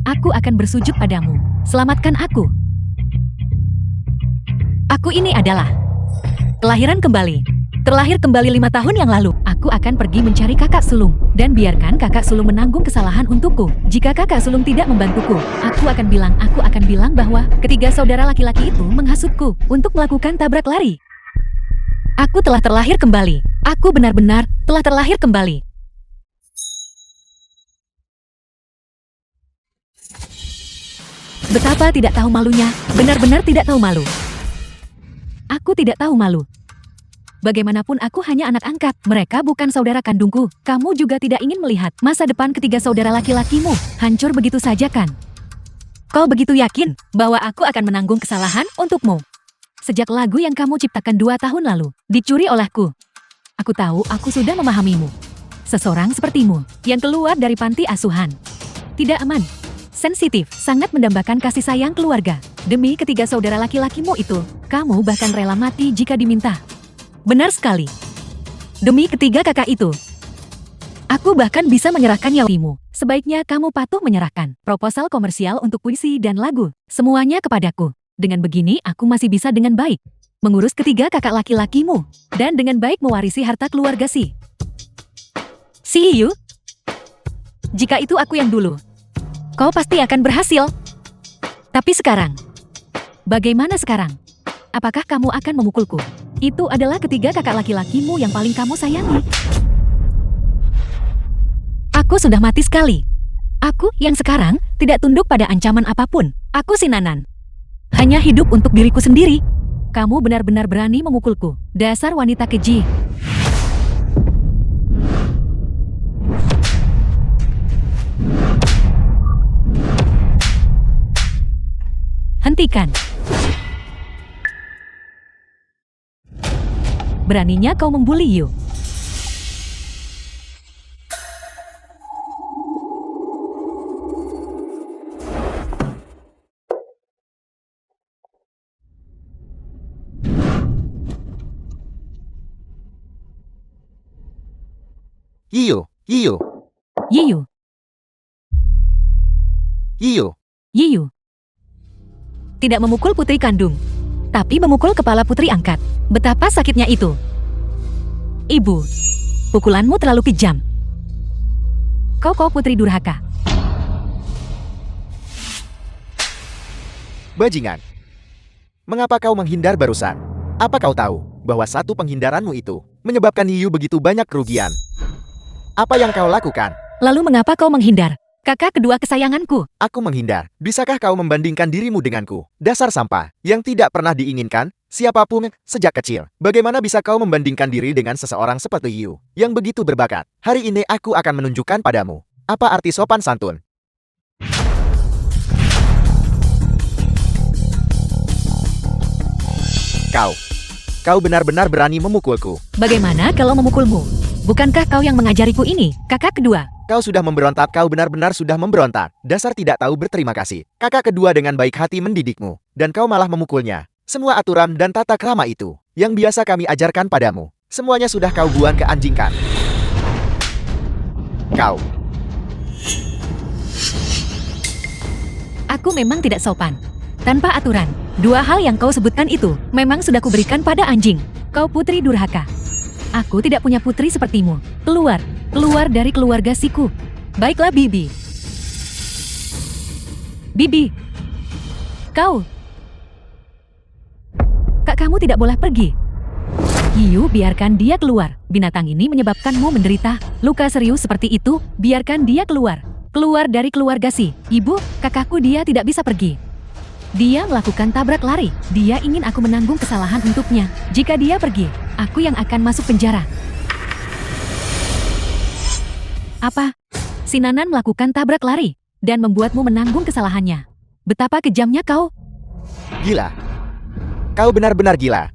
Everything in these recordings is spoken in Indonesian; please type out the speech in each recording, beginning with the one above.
Aku akan bersujud padamu. Selamatkan aku. Aku ini adalah kelahiran kembali. Terlahir kembali 5 tahun yang lalu. Aku akan pergi mencari kakak sulung. Dan biarkan kakak sulung menanggung kesalahan untukku. Jika kakak sulung tidak membantuku, aku akan bilang bahwa ketiga saudara laki-laki itu menghasutku untuk melakukan tabrak lari. Aku telah terlahir kembali. Aku benar-benar telah terlahir kembali. Betapa tidak tahu malunya, benar-benar tidak tahu malu. Aku tidak tahu malu. Bagaimanapun aku hanya anak angkat, mereka bukan saudara kandungku. Kamu juga tidak ingin melihat masa depan ketiga saudara laki-lakimu hancur begitu saja kan? Kau begitu yakin bahwa aku akan menanggung kesalahan untukmu? Sejak lagu yang kamu ciptakan 2 tahun lalu, dicuri olehku. Aku tahu aku sudah memahamimu. Seseorang sepertimu, yang keluar dari panti asuhan. Tidak aman, sensitif, sangat mendambakan kasih sayang keluarga. Demi ketiga saudara laki-lakimu itu, kamu bahkan rela mati jika diminta. Benar sekali. Demi ketiga kakak itu, aku bahkan bisa menyerahkan nyawamu. Sebaiknya kamu patuh menyerahkan proposal komersial untuk puisi dan lagu, semuanya kepadaku. Dengan begini aku masih bisa dengan baik mengurus ketiga kakak laki-lakimu, dan dengan baik mewarisi harta keluarga si Hiyu. Jika itu aku yang dulu, kau pasti akan berhasil. Tapi sekarang, bagaimana sekarang? Apakah kamu akan memukulku? Itu adalah ketiga kakak laki-lakimu yang paling kamu sayangi. Aku sudah mati sekali. Aku yang sekarang tidak tunduk pada ancaman apapun. Aku Sinanan. Hanya hidup untuk diriku sendiri. Kamu benar-benar berani memukulku. Dasar wanita keji. Hentikan. Beraninya kau membuli Yu. Yiyu, Yiyu, Yiyu, Yiyu. Yiyu. Tidak memukul putri kandung, tapi memukul kepala putri angkat. Betapa sakitnya itu. Ibu, pukulanmu terlalu kejam. Kau putri durhaka. Bajingan. Mengapa kau menghindar barusan? Apa kau tahu bahwa satu penghindaranmu itu menyebabkan Yiyu begitu banyak kerugian? Apa yang kau lakukan? Lalu mengapa kau menghindar? Kakak kedua kesayanganku. Aku menghindar. Bisakah kau membandingkan dirimu denganku? Dasar sampah yang tidak pernah diinginkan siapapun sejak kecil. Bagaimana bisa kau membandingkan diri dengan seseorang seperti Yiyu yang begitu berbakat? Hari ini aku akan menunjukkan padamu apa arti sopan santun. Kau benar-benar berani memukulku. Bagaimana kalau memukulmu? Bukankah kau yang mengajariku ini, kakak kedua? Kau sudah memberontak, kau benar-benar sudah memberontak. Dasar tidak tahu berterima kasih. Kakak kedua dengan baik hati mendidikmu, dan kau malah memukulnya. Semua aturan dan tata krama itu, yang biasa kami ajarkan padamu, semuanya sudah kau buang ke anjingkan. Aku memang tidak sopan. Tanpa aturan, 2 hal yang kau sebutkan itu, memang sudah kuberikan pada anjing. Kau putri durhaka. Aku tidak punya putri sepertimu. Keluar dari keluarga siku. Baiklah Bibi. Bibi. Kak kamu tidak boleh pergi. Yiyu, biarkan dia keluar. Binatang ini menyebabkanmu menderita luka serius seperti itu. Biarkan dia keluar. Keluar dari keluarga si ibu, kakakku. Dia tidak bisa pergi. Dia melakukan tabrak lari. Dia ingin aku menanggung kesalahan untuknya. Jika dia pergi, aku yang akan masuk penjara. Apa? Sinanan melakukan tabrak lari dan membuatmu menanggung kesalahannya. Betapa kejamnya kau. Gila. Kau benar-benar gila.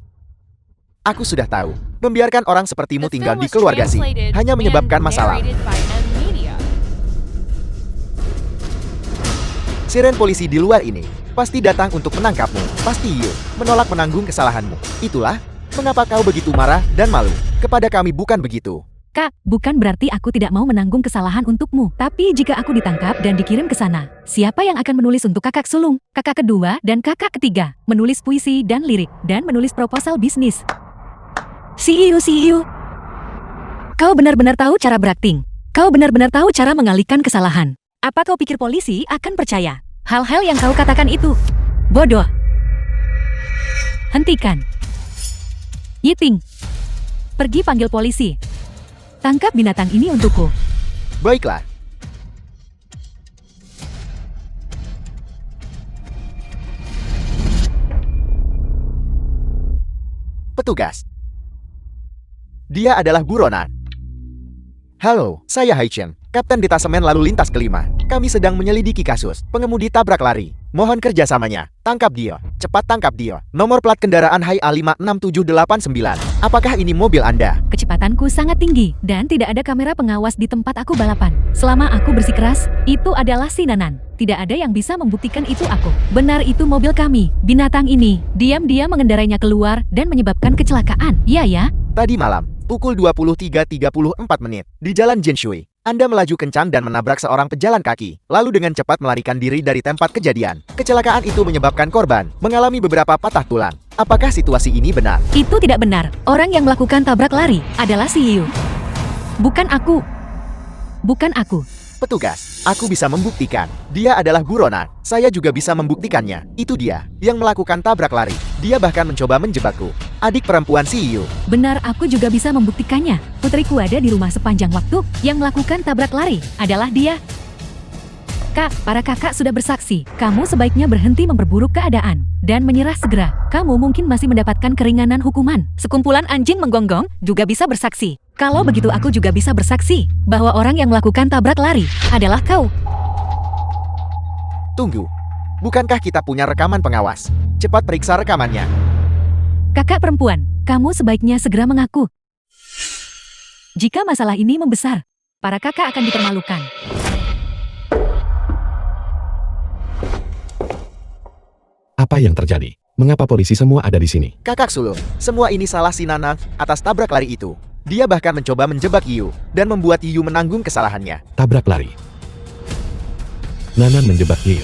Aku sudah tahu, membiarkan orang sepertimu tinggal di keluarga si hanya menyebabkan masalah. Siren polisi di luar ini pasti datang untuk menangkapmu. Pasti Yiyu menolak menanggung kesalahanmu. Itulah mengapa kau begitu marah dan malu. Kepada kami bukan begitu. Kak, bukan berarti aku tidak mau menanggung kesalahan untukmu. Tapi jika aku ditangkap dan dikirim ke sana, siapa yang akan menulis untuk kakak sulung, kakak kedua, dan kakak ketiga? Menulis puisi dan lirik, dan menulis proposal bisnis. CEO. Kau benar-benar tahu cara berakting. Kau benar-benar tahu cara mengalihkan kesalahan. Apa kau pikir polisi akan percaya? Hal-hal yang kau katakan itu bodoh. Hentikan. Yiting. Pergi panggil polisi. Tangkap binatang ini untukku. Baiklah. Petugas. Dia adalah buronan. Halo, saya Haichen, Kapten Detasemen Lalu Lintas kelima. Kami sedang menyelidiki kasus pengemudi tabrak lari. Mohon kerjasamanya. Tangkap dia. Cepat tangkap dia. Nomor plat kendaraan HA56789. Apakah ini mobil Anda? Kecepatanku sangat tinggi, dan tidak ada kamera pengawas di tempat aku balapan. Selama aku bersikeras, itu adalah si Nanan. Tidak ada yang bisa membuktikan itu aku. Benar itu mobil kami. Binatang ini, diam-diam mengendarainya keluar dan menyebabkan kecelakaan. Iya ya? Tadi malam, pukul 23.34 di Jalan Jinshui. Anda melaju kencang dan menabrak seorang pejalan kaki, lalu dengan cepat melarikan diri dari tempat kejadian. Kecelakaan itu menyebabkan korban mengalami beberapa patah tulang. Apakah situasi ini benar? Itu tidak benar. Orang yang melakukan tabrak lari adalah si Yu. Bukan aku. Bukan aku. Petugas, aku bisa membuktikan. Dia adalah buronan. Saya juga bisa membuktikannya. Itu dia yang melakukan tabrak lari. Dia bahkan mencoba menjebakku. Adik perempuan CEO. Benar, aku juga bisa membuktikannya. Putriku ada di rumah sepanjang waktu. Yang melakukan tabrak lari adalah dia. Kak, para kakak sudah bersaksi. Kamu sebaiknya berhenti memperburuk keadaan dan menyerah segera. Kamu mungkin masih mendapatkan keringanan hukuman. Sekumpulan anjing menggonggong juga bisa bersaksi. Kalau begitu aku juga bisa bersaksi bahwa orang yang melakukan tabrak lari adalah kau. Tunggu. Bukankah kita punya rekaman pengawas? Cepat periksa rekamannya. Kakak perempuan, kamu sebaiknya segera mengaku. Jika masalah ini membesar, para kakak akan dipermalukan. Apa yang terjadi? Mengapa polisi semua ada di sini? Kakak sulung, semua ini salah si Nanang atas tabrak lari itu. Dia bahkan mencoba menjebak Yu dan membuat Yu menanggung kesalahannya. Tabrak lari. Nanan menjebak Yeo.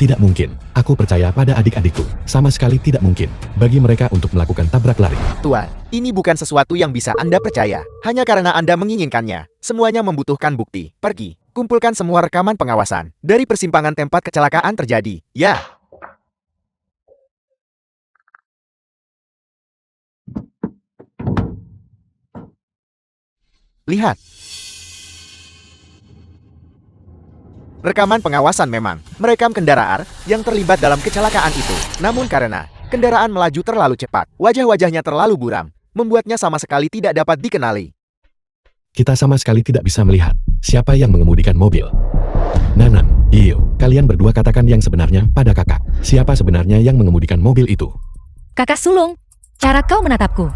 Tidak mungkin. Aku percaya pada adik-adikku. Sama sekali tidak mungkin bagi mereka untuk melakukan tabrak lari. Tuan, ini bukan sesuatu yang bisa Anda percaya. Hanya karena Anda menginginkannya. Semuanya membutuhkan bukti. Pergi, kumpulkan semua rekaman pengawasan dari persimpangan tempat kecelakaan terjadi. Ya. Lihat. Rekaman pengawasan memang merekam kendaraan yang terlibat dalam kecelakaan itu. Namun karena kendaraan melaju terlalu cepat, wajah-wajahnya terlalu buram, membuatnya sama sekali tidak dapat dikenali. Kita sama sekali tidak bisa melihat siapa yang mengemudikan mobil. Nanan, Yeo, kalian berdua katakan yang sebenarnya pada kakak. Siapa sebenarnya yang mengemudikan mobil itu? Kakak sulung, cara kau menatapku.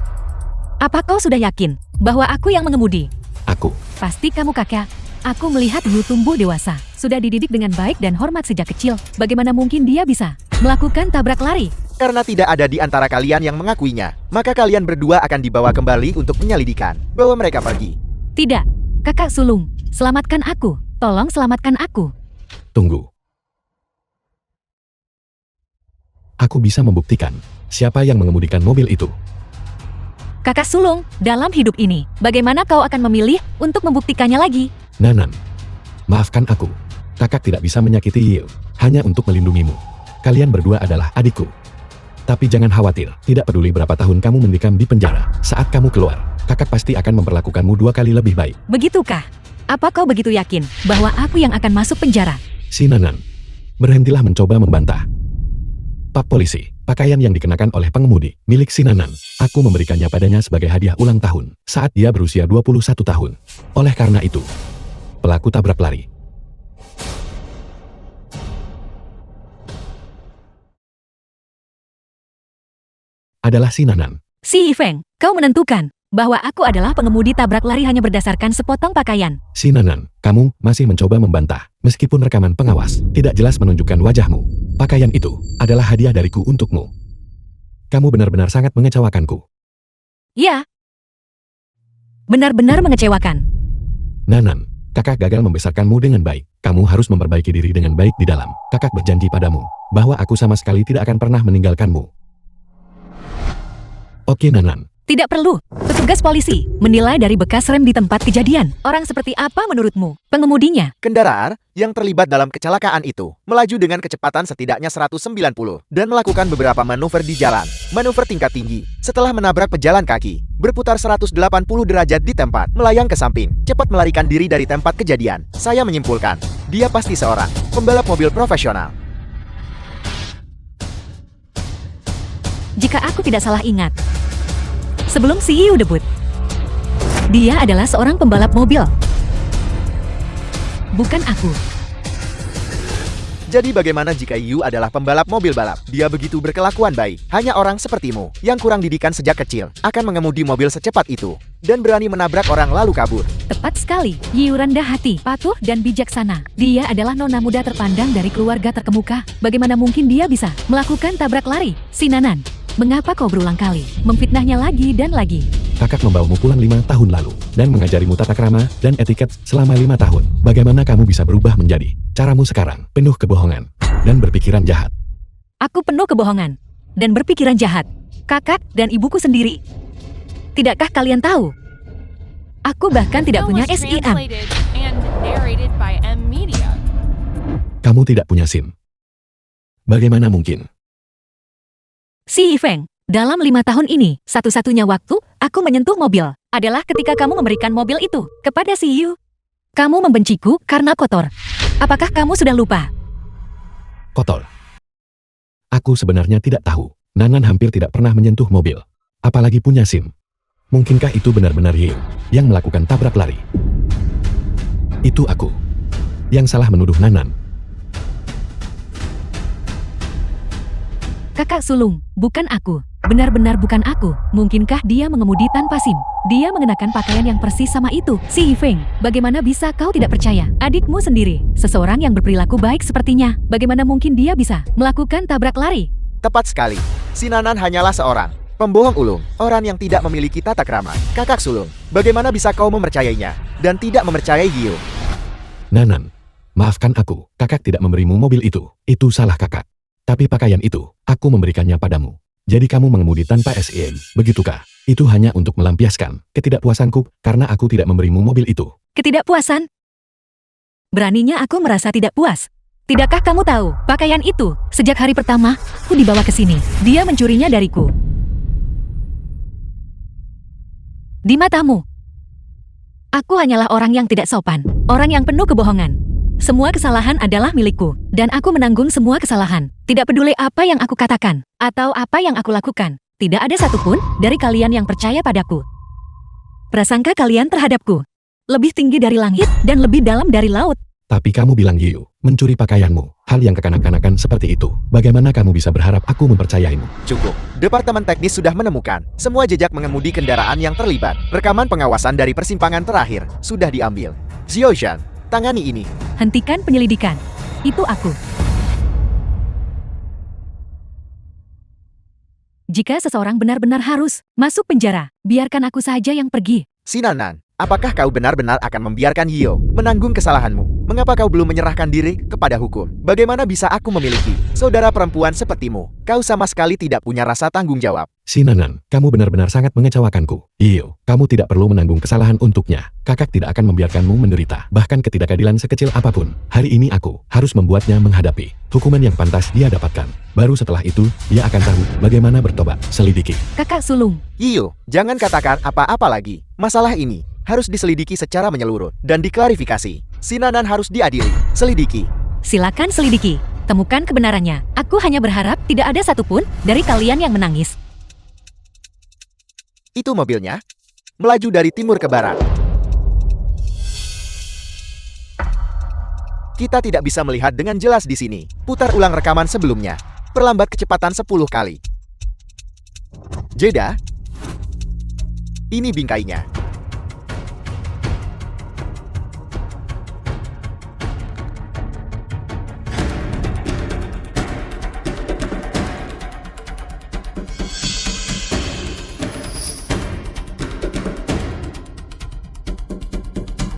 Apa kau sudah yakin bahwa aku yang mengemudi? Aku. Pasti kamu kakak. Aku melihat Yu tumbuh dewasa. Sudah dididik dengan baik dan hormat sejak kecil. Bagaimana mungkin dia bisa melakukan tabrak lari? Karena tidak ada di antara kalian yang mengakuinya, maka kalian berdua akan dibawa kembali untuk penyelidikan. Bawa mereka pergi. Tidak, kakak sulung. Selamatkan aku. Tolong selamatkan aku. Tunggu. Aku bisa membuktikan siapa yang mengemudikan mobil itu. Kakak sulung, dalam hidup ini, bagaimana kau akan memilih untuk membuktikannya lagi? Nanan, maafkan aku. Kakak tidak bisa menyakiti Yeo hanya untuk melindungimu. Kalian berdua adalah adikku. Tapi jangan khawatir, tidak peduli berapa tahun kamu mendekam di penjara. Saat kamu keluar, kakak pasti akan memperlakukanmu 2 kali lebih baik. Begitukah? Apa kau begitu yakin bahwa aku yang akan masuk penjara? Si Nanan, berhentilah mencoba membantah. Pak polisi, pakaian yang dikenakan oleh pengemudi, milik si Nanan. Aku memberikannya padanya sebagai hadiah ulang tahun, saat dia berusia 21 tahun. Oleh karena itu, pelaku tabrak lari adalah si Nanan. Si Ifeng, kau menentukan bahwa aku adalah pengemudi tabrak lari hanya berdasarkan sepotong pakaian. Si Nanan, kamu masih mencoba membantah, meskipun rekaman pengawas tidak jelas menunjukkan wajahmu. Pakaian itu adalah hadiah dariku untukmu. Kamu benar-benar sangat mengecewakanku. Ya. Benar-benar mengecewakan. Nanan, kakak gagal membesarkanmu dengan baik. Kamu harus memperbaiki diri dengan baik di dalam. Kakak berjanji padamu bahwa aku sama sekali tidak akan pernah meninggalkanmu. Oke Nanan, Tidak perlu. Petugas polisi menilai dari bekas rem di tempat kejadian. Orang seperti apa menurutmu? Pengemudinya. Kendaraan yang terlibat dalam kecelakaan itu melaju dengan kecepatan setidaknya 190 dan melakukan beberapa manuver di jalan. Manuver tingkat tinggi setelah menabrak pejalan kaki, berputar 180 derajat di tempat, melayang ke samping, cepat melarikan diri dari tempat kejadian. Saya menyimpulkan, dia pasti seorang pembalap mobil profesional. Jika aku tidak salah ingat, sebelum CEO debut, dia adalah seorang pembalap mobil. Bukan aku. Jadi bagaimana jika Yu adalah pembalap mobil balap? Dia begitu berkelakuan baik. Hanya orang sepertimu, yang kurang didikan sejak kecil, akan mengemudi mobil secepat itu, dan berani menabrak orang lalu kabur. Tepat sekali. Yu rendah hati, patuh dan bijaksana. Dia adalah nona muda terpandang dari keluarga terkemuka. Bagaimana mungkin dia bisa melakukan tabrak lari? Si Nanan, mengapa kau berulang kali memfitnahnya lagi dan lagi? kakak membawamu pulang 5 tahun lalu dan mengajarimu tata krama dan etiket selama 5 tahun. Bagaimana kamu bisa berubah menjadi caramu sekarang penuh kebohongan dan berpikiran jahat? Aku penuh kebohongan dan berpikiran jahat. Kakak dan ibuku sendiri. Tidakkah kalian tahu? Aku bahkan tidak Film punya was SIM. translated and narrated by M Media. Kamu tidak punya SIM. Bagaimana mungkin? Si Feng, dalam 5 tahun ini, satu-satunya waktu aku menyentuh mobil adalah ketika kamu memberikan mobil itu kepada si Yu. Kamu membenciku karena kotor. Apakah kamu sudah lupa? Kotor. Aku sebenarnya tidak tahu. Nanan hampir tidak pernah menyentuh mobil, apalagi punya SIM. Mungkinkah itu benar-benar Yu yang melakukan tabrak lari? Itu aku yang salah menuduh Nanan. Kakak sulung, bukan aku. Benar-benar bukan aku. Mungkinkah dia mengemudi tanpa SIM? Dia mengenakan pakaian yang persis sama itu. Si Feng, bagaimana bisa kau tidak percaya? Adikmu sendiri, seseorang yang berperilaku baik sepertinya. Bagaimana mungkin dia bisa melakukan tabrak lari? Tepat sekali. Si Nanan hanyalah seorang pembohong ulung, orang yang tidak memiliki tata krama. Kakak sulung, bagaimana bisa kau mempercayainya dan tidak mempercayai Gio? Nanan, maafkan aku. Kakak tidak memberimu mobil itu. Itu salah kakak. Tapi pakaian itu, aku memberikannya padamu. Jadi kamu mengemudi tanpa SIM, begitukah? Itu hanya untuk melampiaskan ketidakpuasanku karena aku tidak memberimu mobil itu. Ketidakpuasan? Beraninya aku merasa tidak puas. Tidakkah kamu tahu, pakaian itu, sejak hari pertama, aku dibawa ke sini. Dia mencurinya dariku. Di matamu, aku hanyalah orang yang tidak sopan, orang yang penuh kebohongan. Semua kesalahan adalah milikku, dan aku menanggung semua kesalahan. Tidak peduli apa yang aku katakan, atau apa yang aku lakukan. Tidak ada satupun dari kalian yang percaya padaku. Prasangka kalian terhadapku lebih tinggi dari langit dan lebih dalam dari laut. Tapi kamu bilang Yu, mencuri pakaianmu, hal yang kekanak-kanakan seperti itu. Bagaimana kamu bisa berharap aku mempercayaimu? Cukup. Departemen teknis sudah menemukan semua jejak mengemudi kendaraan yang terlibat. Rekaman pengawasan dari persimpangan terakhir sudah diambil. Xiaoshan, tangani ini. Hentikan penyelidikan. Itu aku. Jika seseorang benar-benar harus masuk penjara, biarkan aku saja yang pergi. Si Nanan, apakah kau benar-benar akan membiarkan Hio menanggung kesalahanmu? Mengapa kau belum menyerahkan diri kepada hukum? Bagaimana bisa aku memiliki saudara perempuan sepertimu? Kau sama sekali tidak punya rasa tanggung jawab. Si Nanan, kamu benar-benar sangat mengecewakanku. Yu, kamu tidak perlu menanggung kesalahan untuknya. Kakak tidak akan membiarkanmu menderita. Bahkan ketidakadilan sekecil apapun. Hari ini aku harus membuatnya menghadapi hukuman yang pantas dia dapatkan. Baru setelah itu, dia akan tahu bagaimana bertobat. Selidiki. Kakak sulung, Hio, jangan katakan apa-apa lagi. Masalah ini harus diselidiki secara menyeluruh dan diklarifikasi. Si Nanan harus diadili. Selidiki. silakan selidiki. Temukan kebenarannya. Aku hanya berharap tidak ada satupun dari kalian yang menangis. Itu mobilnya. Melaju dari timur ke barat. Kita tidak bisa melihat dengan jelas di sini. Putar ulang rekaman sebelumnya. Perlambat kecepatan 10 kali. Jeda. Ini bingkainya.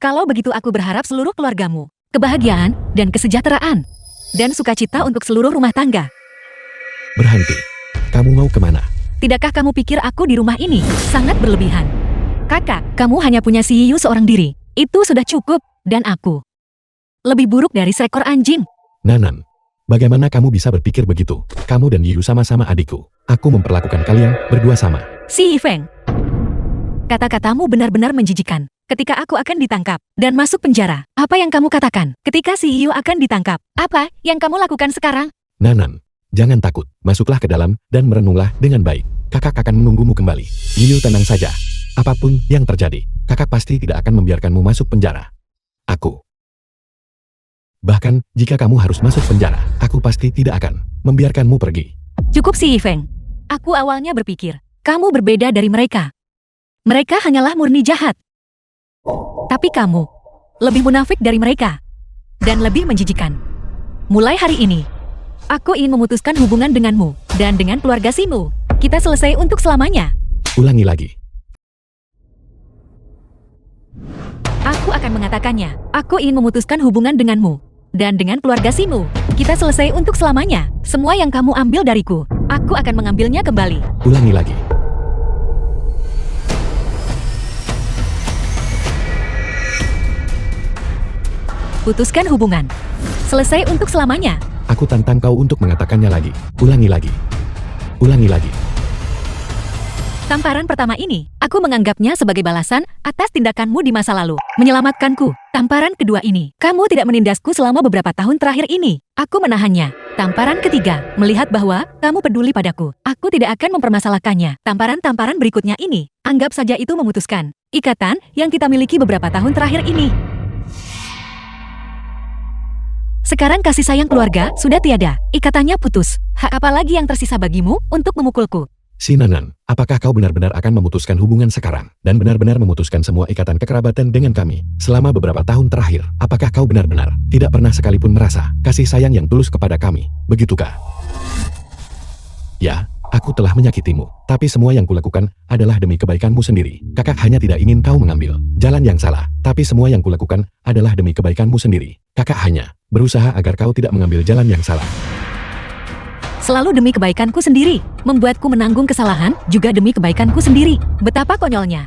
Kalau begitu aku berharap seluruh keluargamu, kebahagiaan dan kesejahteraan, dan sukacita untuk seluruh rumah tangga. Berhenti. Kamu mau kemana? Tidakkah kamu pikir aku di rumah ini sangat berlebihan? Kakak, kamu hanya punya si Yu seorang diri. Itu sudah cukup, dan aku lebih buruk dari seekor anjing. Nanan, bagaimana kamu bisa berpikir begitu? Kamu dan Yu sama-sama adikku. Aku memperlakukan kalian berdua sama. Si Yifeng, kata-katamu benar-benar menjijikan. Ketika aku akan ditangkap dan masuk penjara, apa yang kamu katakan? Ketika si Yu akan ditangkap, apa yang kamu lakukan sekarang? Nanan, jangan takut. Masuklah ke dalam dan merenunglah dengan baik. Kakak akan menunggumu kembali. Yu, tenang saja. Apapun yang terjadi, kakak pasti tidak akan membiarkanmu masuk penjara. Aku. Bahkan, jika kamu harus masuk penjara, aku pasti tidak akan membiarkanmu pergi. Cukup si Yifeng. Aku awalnya berpikir, kamu berbeda dari mereka. Mereka hanyalah murni jahat. Tapi kamu lebih munafik dari mereka dan lebih menjijikan. Mulai hari ini, aku ingin memutuskan hubungan denganmu dan dengan keluarga Simu. Kita selesai untuk selamanya. Ulangi lagi. Aku akan mengatakannya. Aku ingin memutuskan hubungan denganmu dan dengan keluarga Simu. Kita selesai untuk selamanya. Semua yang kamu ambil dariku, aku akan mengambilnya kembali. Ulangi lagi. Putuskan hubungan. Selesai untuk selamanya. Aku tantang kau untuk mengatakannya lagi. Ulangi lagi. Ulangi lagi. Tamparan pertama ini, aku menganggapnya sebagai balasan atas tindakanmu di masa lalu, menyelamatkanku. Tamparan kedua ini, kamu tidak menindasku selama beberapa tahun terakhir ini. Aku menahannya. Tamparan ketiga, melihat bahwa kamu peduli padaku. Aku tidak akan mempermasalahkannya. Tamparan-tamparan berikutnya ini, anggap saja itu memutuskan ikatan yang kita miliki beberapa tahun terakhir ini. Sekarang kasih sayang keluarga sudah tiada, ikatannya putus. Hak apa lagi yang tersisa bagimu untuk memukulku? Si Nanan, apakah kau benar-benar akan memutuskan hubungan sekarang dan benar-benar memutuskan semua ikatan kekerabatan dengan kami selama beberapa tahun terakhir? Apakah kau benar-benar tidak pernah sekalipun merasa kasih sayang yang tulus kepada kami? Begitukah? Ya, aku telah menyakitimu, tapi semua yang kulakukan adalah demi kebaikanmu sendiri. Kakak hanya tidak ingin kau mengambil jalan yang salah, tapi semua yang kulakukan adalah demi kebaikanmu sendiri. Kakak hanya berusaha agar kau tidak mengambil jalan yang salah. Selalu demi kebaikanku sendiri, membuatku menanggung kesalahan juga demi kebaikanku sendiri. Betapa konyolnya.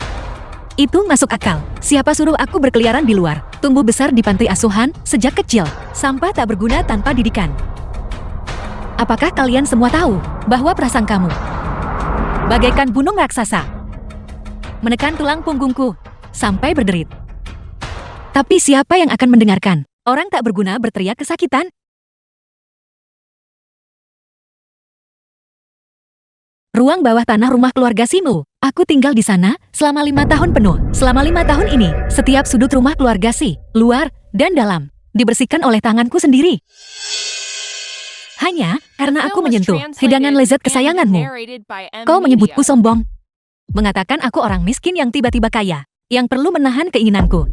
Itu masuk akal. Siapa suruh aku berkeliaran di luar, tumbuh besar di panti asuhan sejak kecil, sampah tak berguna tanpa didikan. Apakah kalian semua tahu bahwa prasangkamu bagaikan gunung raksasa, menekan tulang punggungku sampai berderit? Tapi siapa yang akan mendengarkan? Orang tak berguna berteriak kesakitan. Ruang bawah tanah rumah keluarga Simu. Aku tinggal di sana selama 5 tahun penuh. Selama 5 tahun ini, setiap sudut rumah keluarga Si, luar dan dalam, dibersihkan oleh tanganku sendiri. Hanya karena aku menyentuh hidangan lezat kesayanganmu. Kau menyebutku sombong. Mengatakan aku orang miskin yang tiba-tiba kaya, yang perlu menahan keinginanku.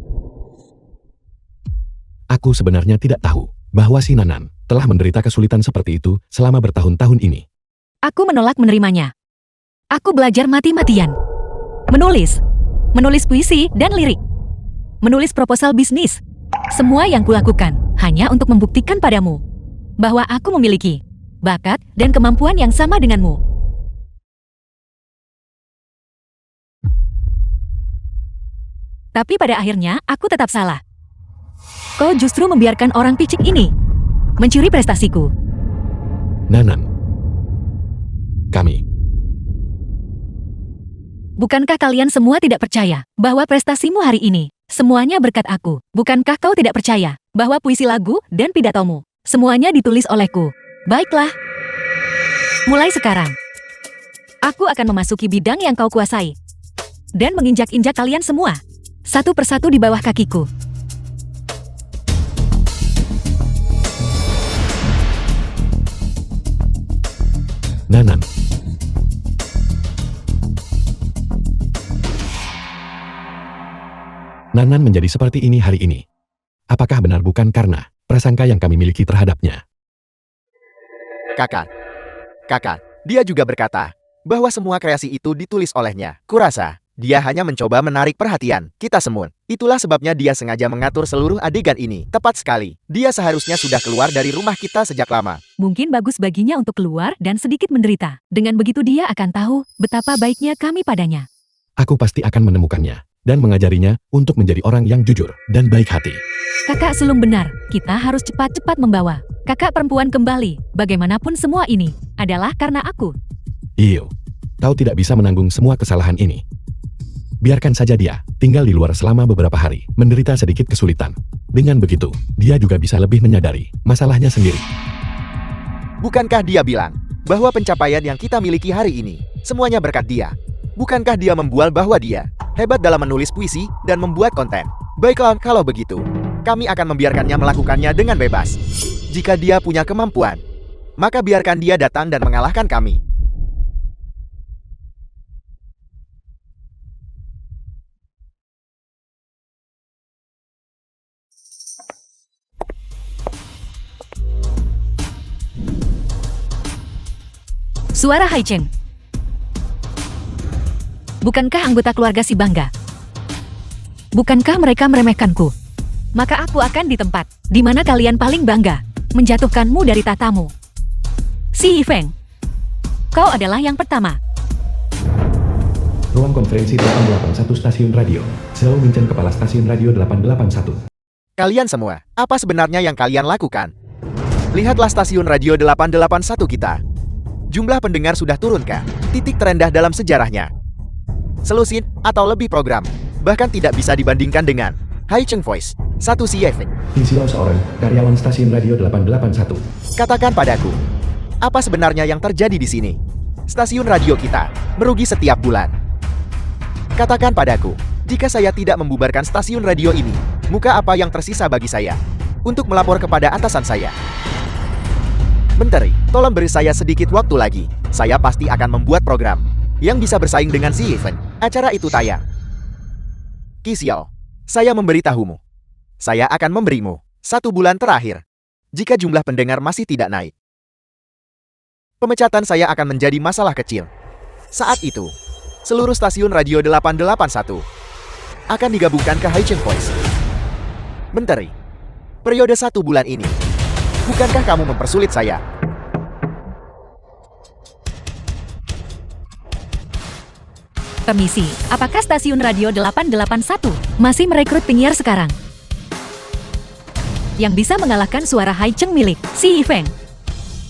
Aku sebenarnya tidak tahu bahwa si Nanan telah menderita kesulitan seperti itu selama bertahun-tahun ini. Aku menolak menerimanya. Aku belajar mati-matian. Menulis puisi dan lirik. Menulis proposal bisnis. Semua yang kulakukan hanya untuk membuktikan padamu bahwa aku memiliki bakat dan kemampuan yang sama denganmu. Tapi pada akhirnya aku tetap salah. Kau justru membiarkan orang picik ini mencuri prestasiku. Nanan. Kami. Bukankah kalian semua tidak percaya bahwa prestasimu hari ini semuanya berkat aku? Bukankah kau tidak percaya bahwa puisi lagu dan pidatomu semuanya ditulis olehku? Baiklah. Mulai sekarang, aku akan memasuki bidang yang kau kuasai dan menginjak-injak kalian semua satu persatu di bawah kakiku. Nanan. Nanan menjadi seperti ini hari ini. Apakah benar bukan karena prasangka yang kami miliki terhadapnya? Kakak, dia juga berkata bahwa semua kreasi itu ditulis olehnya. Kurasa Dia hanya mencoba menarik perhatian kita semua. Itulah sebabnya dia sengaja mengatur seluruh adegan ini. Tepat sekali. Dia seharusnya sudah keluar dari rumah kita sejak lama. Mungkin bagus baginya untuk keluar dan sedikit menderita. Dengan begitu dia akan tahu betapa baiknya kami padanya. Aku pasti akan menemukannya dan mengajarinya untuk menjadi orang yang jujur dan baik hati. Kakak sulung benar, kita harus cepat-cepat membawa kakak perempuan kembali. Bagaimanapun semua ini adalah karena aku. Iyo, kau tidak bisa menanggung semua kesalahan ini. Biarkan saja dia tinggal di luar selama beberapa hari, menderita sedikit kesulitan. Dengan begitu, dia juga bisa lebih menyadari masalahnya sendiri. Bukankah dia bilang bahwa pencapaian yang kita miliki hari ini semuanya berkat dia? Bukankah dia membual bahwa dia hebat dalam menulis puisi dan membuat konten? Baiklah, kalau begitu, kami akan membiarkannya melakukannya dengan bebas. Jika dia punya kemampuan, maka biarkan dia datang dan mengalahkan kami. Suara Haicheng. Bukankah anggota keluarga si bangga? Bukankah mereka meremehkanku? Maka aku akan di tempat di mana kalian paling bangga, menjatuhkanmu dari tatamu. Si Yifeng, kau adalah yang pertama. Ruang konferensi 881 stasiun radio. Xiao Minchen, kepala stasiun radio 881. Kalian semua, apa sebenarnya yang kalian lakukan? Lihatlah stasiun radio 881 kita. Jumlah pendengar sudah turun ke titik terendah dalam sejarahnya. Selusin atau lebih program, bahkan tidak bisa dibandingkan dengan Haicheng Voice, satu si Yifeng. Xiao seorang karyawan stasiun radio 881. Katakan padaku, apa sebenarnya yang terjadi di sini? Stasiun radio kita merugi setiap bulan. Katakan padaku, jika saya tidak membubarkan stasiun radio ini, muka apa yang tersisa bagi saya untuk melapor kepada atasan saya? Menteri, tolong beri saya sedikit waktu lagi. Saya pasti akan membuat program yang bisa bersaing dengan si Yifeng. Acara itu tayang. Qi Xiao, saya memberitahumu. Saya akan memberimu 1 bulan terakhir. Jika jumlah pendengar masih tidak naik, pemecatan saya akan menjadi masalah kecil. Saat itu, seluruh stasiun radio 881 akan digabungkan ke Haicheng Voice. Menteri, periode 1 bulan ini, bukankah kamu mempersulit saya? Permisi, apakah stasiun radio 881 masih merekrut penyiar sekarang? Yang bisa mengalahkan suara Haicheng milik si Yifeng.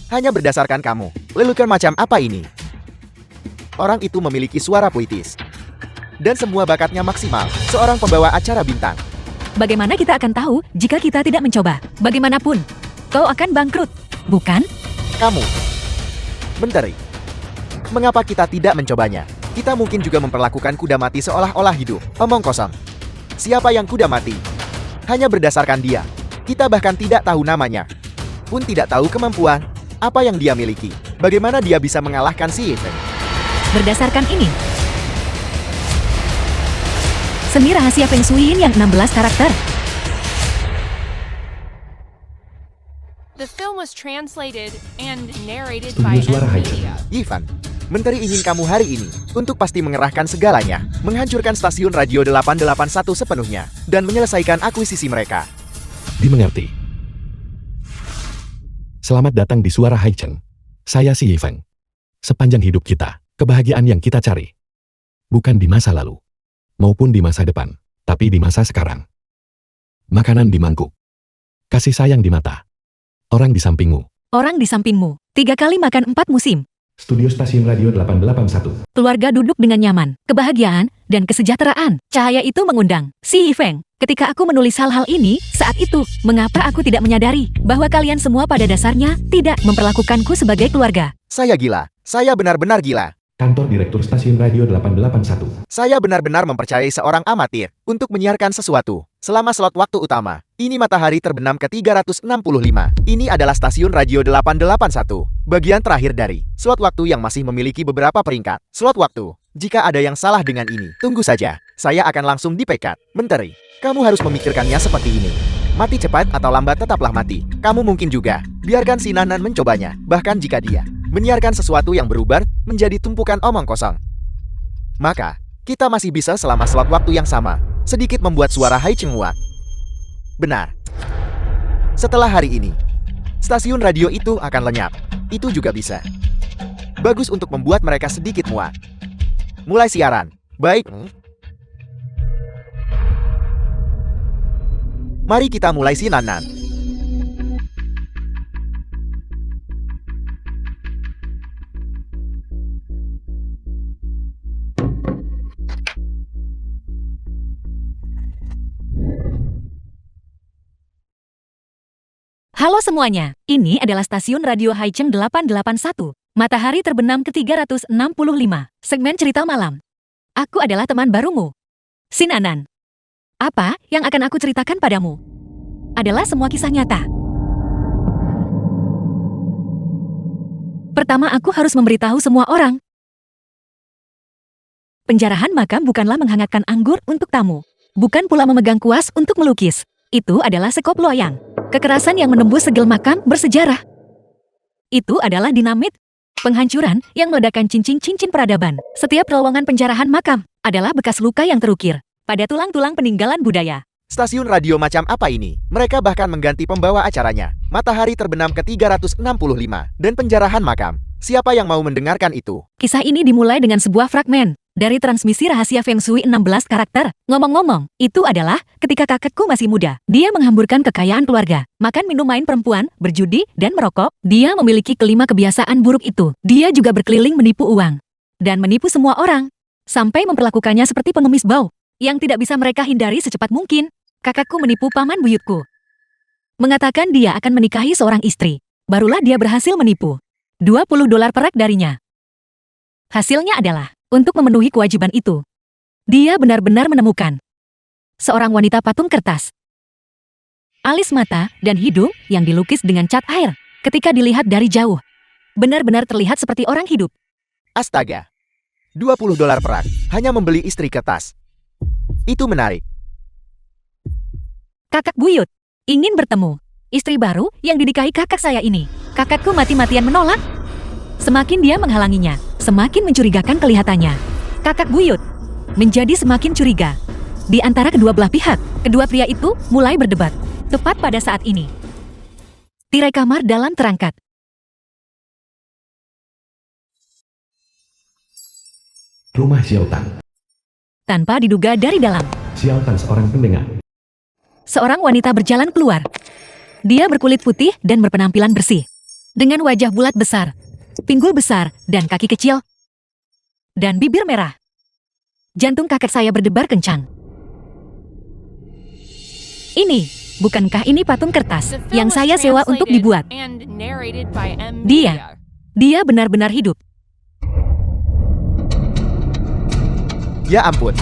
Hanya berdasarkan kamu, lelucon macam apa ini? Orang itu memiliki suara puitis dan semua bakatnya maksimal, seorang pembawa acara bintang. Bagaimana kita akan tahu jika kita tidak mencoba? Bagaimanapun, kau akan bangkrut, bukan? Kamu, Menteri, mengapa kita tidak mencobanya? Kita mungkin juga memperlakukan kuda mati seolah-olah hidup. Omong kosong. Siapa yang kuda mati? Hanya berdasarkan dia. Kita bahkan tidak tahu namanya. Pun tidak tahu kemampuan apa yang dia miliki. Bagaimana dia bisa mengalahkan si Yifeng? Berdasarkan ini, seni rahasia Feng Shui yang 16 karakter. The film was translated and narrated Studio by Suara M Haicheng. Media. Yifan, Menteri ingin kamu hari ini untuk pasti mengerahkan segalanya, menghancurkan stasiun radio 881 sepenuhnya, dan menyelesaikan akuisisi mereka. Dimengerti. Selamat datang di Suara Haicheng. Saya si Yifeng. Sepanjang hidup kita, kebahagiaan yang kita cari bukan di masa lalu, maupun di masa depan, tapi di masa sekarang. Makanan di mangkuk, kasih sayang di mata, orang di sampingmu. Orang di sampingmu, 3 kali makan 4 musim. Studio stasiun radio 881. Keluarga duduk dengan nyaman, kebahagiaan, dan kesejahteraan. Cahaya itu mengundang. Si Yifeng, ketika aku menulis hal-hal ini, saat itu, mengapa aku tidak menyadari bahwa kalian semua pada dasarnya tidak memperlakukanku sebagai keluarga? Saya gila. Saya benar-benar gila. Kantor Direktur Stasiun Radio 881. Saya benar-benar mempercayai seorang amatir untuk menyiarkan sesuatu selama slot waktu utama. Ini matahari terbenam ke 365. Ini adalah stasiun radio 881. Bagian terakhir dari slot waktu yang masih memiliki beberapa peringkat. Slot waktu. Jika ada yang salah dengan ini, tunggu saja. Saya akan langsung dipecat. Menteri, kamu harus memikirkannya seperti ini. Mati cepat atau lambat tetaplah mati. Kamu mungkin juga biarkan si Nanan mencobanya. Bahkan jika dia menyiarkan sesuatu yang berubah menjadi tumpukan omong kosong, maka Kita masih bisa selama slot waktu yang sama, sedikit membuat suara Haicheng muak. Benar. Setelah hari ini, stasiun radio itu akan lenyap. Itu juga bisa. Bagus untuk membuat mereka sedikit muak. Mulai siaran. Baik. Mari kita mulai sinanan. Halo semuanya, ini adalah stasiun radio Haicheng 881, Matahari Terbenam ke-365, segmen cerita malam. Aku adalah teman barumu, Sinanan. Apa yang akan aku ceritakan padamu? Adalah semua kisah nyata. Pertama aku harus memberitahu semua orang. Penjarahan makam bukanlah menghangatkan anggur untuk tamu. Bukan pula memegang kuas untuk melukis. Itu adalah sekop loyang. Kekerasan yang menembus segel makam bersejarah. Itu adalah dinamit. Penghancuran yang meledakkan cincin-cincin peradaban. Setiap terowongan penjarahan makam adalah bekas luka yang terukir pada tulang-tulang peninggalan budaya. Stasiun radio macam apa ini? Mereka bahkan mengganti pembawa acaranya. Matahari Terbenam ke-365 dan penjarahan makam. Siapa yang mau mendengarkan itu? Kisah ini dimulai dengan sebuah fragmen dari transmisi rahasia Feng Shui 16 karakter. Ngomong-ngomong, itu adalah ketika kakekku masih muda. Dia menghamburkan kekayaan keluarga, makan minum main perempuan, berjudi, dan merokok. Dia memiliki kelima kebiasaan buruk itu. Dia juga berkeliling menipu uang dan menipu semua orang, sampai memperlakukannya seperti pengemis bau yang tidak bisa mereka hindari secepat mungkin. Kakakku menipu paman buyutku. Mengatakan dia akan menikahi seorang istri. Barulah dia berhasil menipu $20 perak darinya. Hasilnya adalah, untuk memenuhi kewajiban itu, dia benar-benar menemukan seorang wanita patung kertas. Alis mata dan hidung yang dilukis dengan cat air ketika dilihat dari jauh. Benar-benar terlihat seperti orang hidup. Astaga. $20 perak, hanya membeli istri kertas. Itu menarik. Kakak buyut, ingin bertemu istri baru yang dinikahi kakak saya ini. Kakakku mati-matian menolak. Semakin dia menghalanginya, semakin mencurigakan kelihatannya. Kakak buyut menjadi semakin curiga. Di antara kedua belah pihak, kedua pria itu mulai berdebat. Tepat pada saat ini, tirai kamar dalam terangkat. Rumah Xiao Tan. Tanpa diduga dari dalam, Xiao Tan seorang pendengar. seorang wanita berjalan keluar. Dia berkulit putih dan berpenampilan bersih. Dengan wajah bulat besar, pinggul besar, dan kaki kecil. Dan bibir merah. Jantung kakek saya berdebar kencang. Ini, bukankah ini patung kertas The film yang was saya sewa untuk translated dibuat? and narrated by M. Dia. Dia benar-benar hidup. Ya ampun.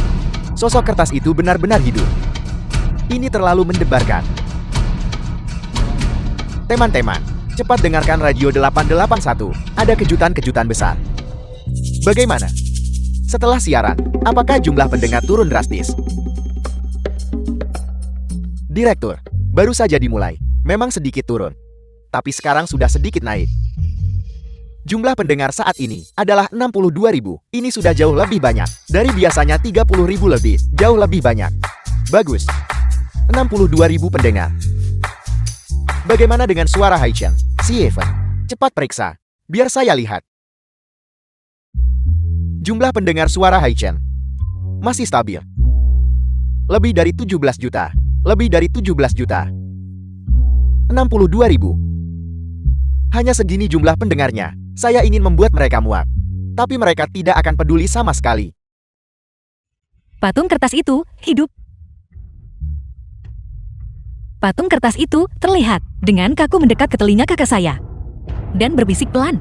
Sosok kertas itu benar-benar hidup. Ini terlalu mendebarkan. Teman-teman, cepat dengarkan Radio 881. Ada kejutan-kejutan besar. Bagaimana? Setelah siaran, apakah jumlah pendengar turun drastis? Direktur, baru saja dimulai. Memang sedikit turun. Tapi sekarang sudah sedikit naik. Jumlah pendengar saat ini adalah 62.000. Ini sudah jauh lebih banyak. Dari biasanya 30.000 lebih. Jauh lebih banyak. Bagus. 62.000 pendengar. Bagaimana dengan suara Haicheng? Si Evan, cepat periksa. Biar saya lihat. Jumlah pendengar suara Haicheng masih stabil. Lebih dari 17 juta. Lebih dari 17 juta. 62.000. Hanya segini jumlah pendengarnya. Saya ingin membuat mereka muak. Tapi mereka tidak akan peduli sama sekali. Patung kertas itu hidup. Patung kertas itu terlihat dengan kaku mendekat ke telinga kakak saya dan berbisik pelan.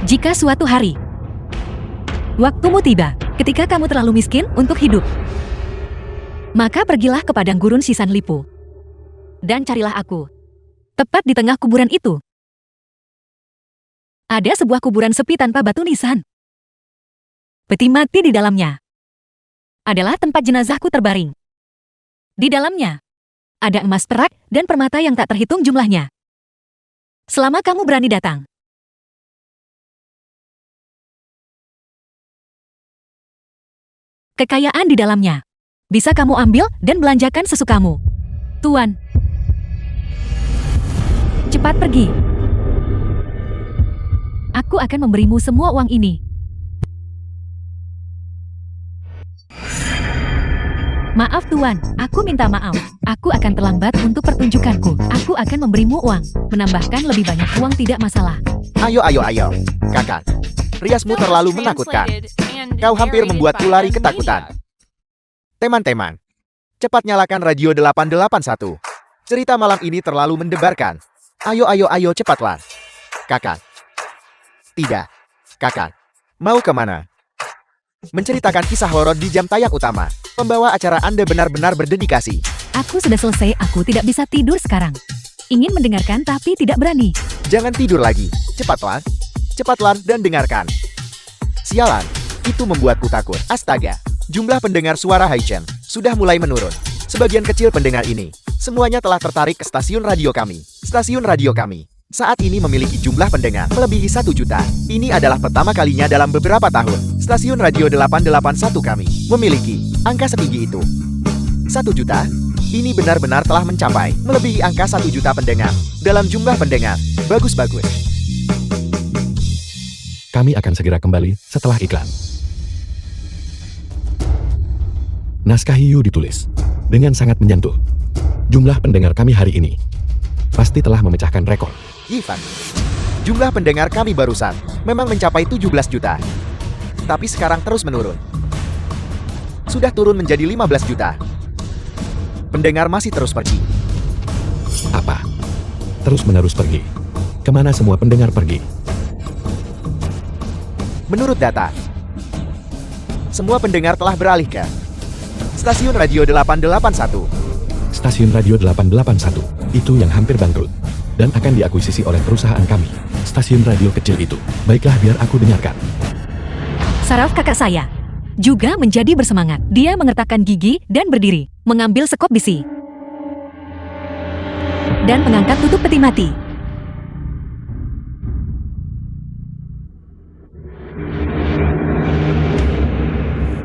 Jika suatu hari waktumu tiba, ketika kamu terlalu miskin untuk hidup, maka pergilah ke padang gurun Shisan Lipu dan carilah aku. Tepat di tengah kuburan itu ada sebuah kuburan sepi tanpa batu nisan. Peti mati di dalamnya adalah tempat jenazahku terbaring. Di dalamnya ada emas perak dan permata yang tak terhitung jumlahnya. Selama kamu berani datang, kekayaan di dalamnya. Bisa kamu ambil dan belanjakan sesukamu. Tuan. Cepat pergi. Aku akan memberimu semua uang ini. Maaf tuan, aku minta maaf. Aku akan terlambat untuk pertunjukanku. Aku akan memberimu uang. Menambahkan lebih banyak uang tidak masalah. Ayo, kakak. Riasmu That was terlalu menakutkan. translated and Kau hampir narrated membuatku by lari M ketakutan. Media. Teman-teman, cepat nyalakan radio 881. Cerita malam ini terlalu mendebarkan. Ayo, cepatlah. Kakak. Tidak. Kakak. Mau kemana? Menceritakan kisah horor di jam tayang utama. Pembawa acara Anda benar-benar berdedikasi. Aku sudah selesai, aku tidak bisa tidur sekarang. Ingin mendengarkan tapi tidak berani. Jangan tidur lagi. Cepatlah. Cepatlah dan dengarkan. Sialan. Itu membuatku takut. Astaga. Jumlah pendengar suara Haichen sudah mulai menurun. Sebagian kecil pendengar ini, semuanya telah tertarik ke stasiun radio kami. Stasiun radio kami saat ini memiliki jumlah pendengar melebihi 1 juta. Ini adalah pertama kalinya dalam beberapa tahun. Stasiun radio 881 kami memiliki angka setinggi itu. 1 juta? Ini benar-benar telah mencapai melebihi angka 1 juta pendengar. Dalam jumlah pendengar, bagus-bagus. Kami akan segera kembali setelah iklan. Naskah Hiu ditulis dengan sangat menyentuh. Jumlah pendengar kami hari ini pasti telah memecahkan rekor. Ivan, jumlah pendengar kami barusan memang mencapai 17 juta. Tapi sekarang terus menurun. Sudah turun menjadi 15 juta. Pendengar masih terus pergi. Apa? Terus-menerus pergi. Kemana semua pendengar pergi? Menurut data, semua pendengar telah beralih ke stasiun radio 881. Stasiun Radio 881, itu yang hampir bangkrut. Dan akan diakuisisi oleh perusahaan kami. Stasiun radio kecil itu. Baiklah, biar aku dengarkan. Saraf kakak saya juga menjadi bersemangat. Dia mengertakkan gigi dan berdiri, mengambil sekop besi, dan mengangkat tutup peti mati.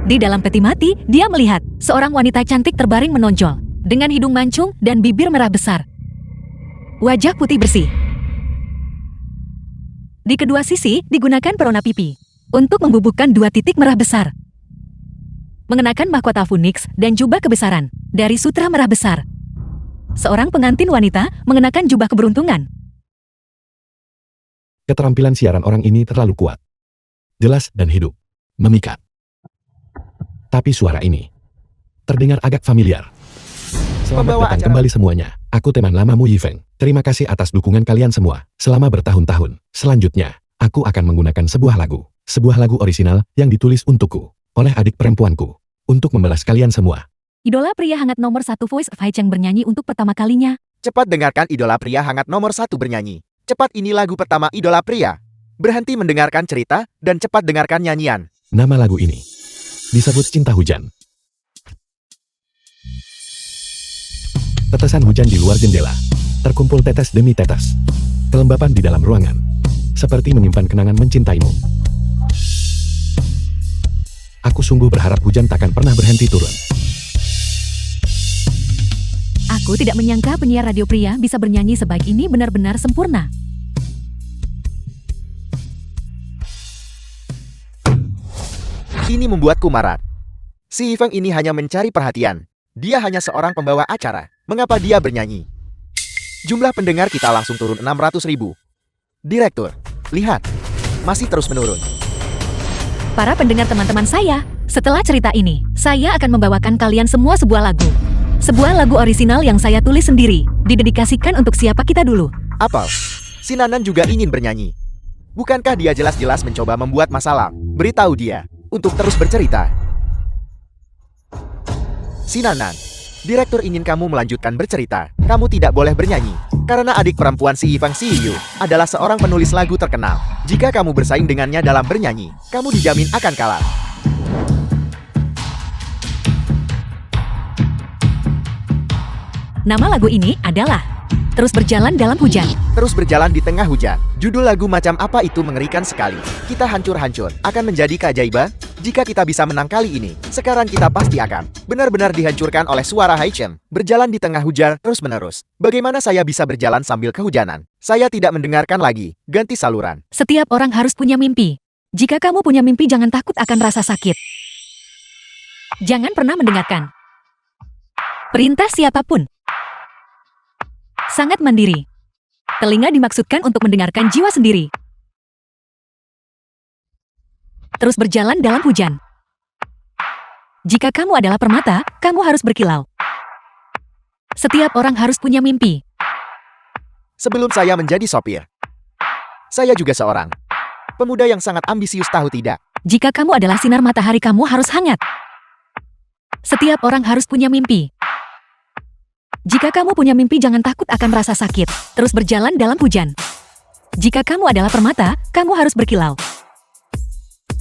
Di dalam peti mati, dia melihat seorang wanita cantik terbaring menonjol, dengan hidung mancung dan bibir merah besar. Wajah putih bersih. Di kedua sisi digunakan perona pipi untuk membubuhkan 2 titik merah besar. Mengenakan mahkota Phoenix dan jubah kebesaran dari sutra merah besar. Seorang pengantin wanita mengenakan jubah keberuntungan. Keterampilan siaran orang ini terlalu kuat. Jelas dan hidup. Memikat. Tapi suara ini terdengar agak familiar. Selamat Pembawa datang acara. kembali semuanya. Aku teman lamamu Yifeng. Terima kasih atas dukungan kalian semua selama bertahun-tahun. Selanjutnya, aku akan menggunakan sebuah lagu. Sebuah lagu orisinal yang ditulis untukku oleh adik perempuanku. Untuk membalas kalian semua. Idola pria hangat nomor 1 Voice of Haicheng bernyanyi untuk pertama kalinya. Cepat dengarkan idola pria hangat nomor 1 bernyanyi. Cepat, ini lagu pertama idola pria. Berhenti mendengarkan cerita dan cepat dengarkan nyanyian. Nama lagu ini disebut Cinta Hujan. Tetesan hujan di luar jendela. Terkumpul tetes demi tetes. Kelembapan di dalam ruangan. Seperti menyimpan kenangan mencintaimu. Aku sungguh berharap hujan takkan pernah berhenti turun. Aku tidak menyangka penyiar radio pria bisa bernyanyi sebaik ini, benar-benar sempurna. Ini membuatku marah. Si Yifeng ini hanya mencari perhatian. Dia hanya seorang pembawa acara. Mengapa dia bernyanyi? Jumlah pendengar kita langsung turun 600.000. Direktur, lihat. Masih terus menurun. Para pendengar teman-teman saya, setelah cerita ini, saya akan membawakan kalian semua sebuah lagu. Sebuah lagu orisinal yang saya tulis sendiri, didedikasikan untuk siapa kita dulu. Apel, si Nanan juga ingin bernyanyi. Bukankah dia jelas-jelas mencoba membuat masalah? Beritahu dia untuk terus bercerita. Si Nanan, direktur ingin kamu melanjutkan bercerita. Kamu tidak boleh bernyanyi. Karena adik perempuan si Yifeng Si Yu adalah seorang penulis lagu terkenal. Jika kamu bersaing dengannya dalam bernyanyi, kamu dijamin akan kalah. Nama lagu ini adalah Terus Berjalan Dalam Hujan. Terus berjalan di tengah hujan. Judul lagu macam apa itu mengerikan sekali. Kita hancur-hancur. Akan menjadi keajaiban. Jika kita bisa menang kali ini, sekarang kita pasti akan benar-benar dihancurkan oleh suara Haichen. Berjalan di tengah hujan terus-menerus. Bagaimana saya bisa berjalan sambil kehujanan? Saya tidak mendengarkan lagi. Ganti saluran. Setiap orang harus punya mimpi. Jika kamu punya mimpi, jangan takut akan rasa sakit. Jangan pernah mendengarkan perintah siapapun. Sangat mandiri. Telinga dimaksudkan untuk mendengarkan jiwa sendiri. Terus berjalan dalam hujan. Jika kamu adalah permata, kamu harus berkilau. Setiap orang harus punya mimpi. Sebelum saya menjadi sopir, saya juga seorang pemuda yang sangat ambisius, tahu tidak? Jika kamu adalah sinar matahari, kamu harus hangat. Setiap orang harus punya mimpi. Jika kamu punya mimpi, jangan takut akan rasa sakit. Terus berjalan dalam hujan. Jika kamu adalah permata, kamu harus berkilau.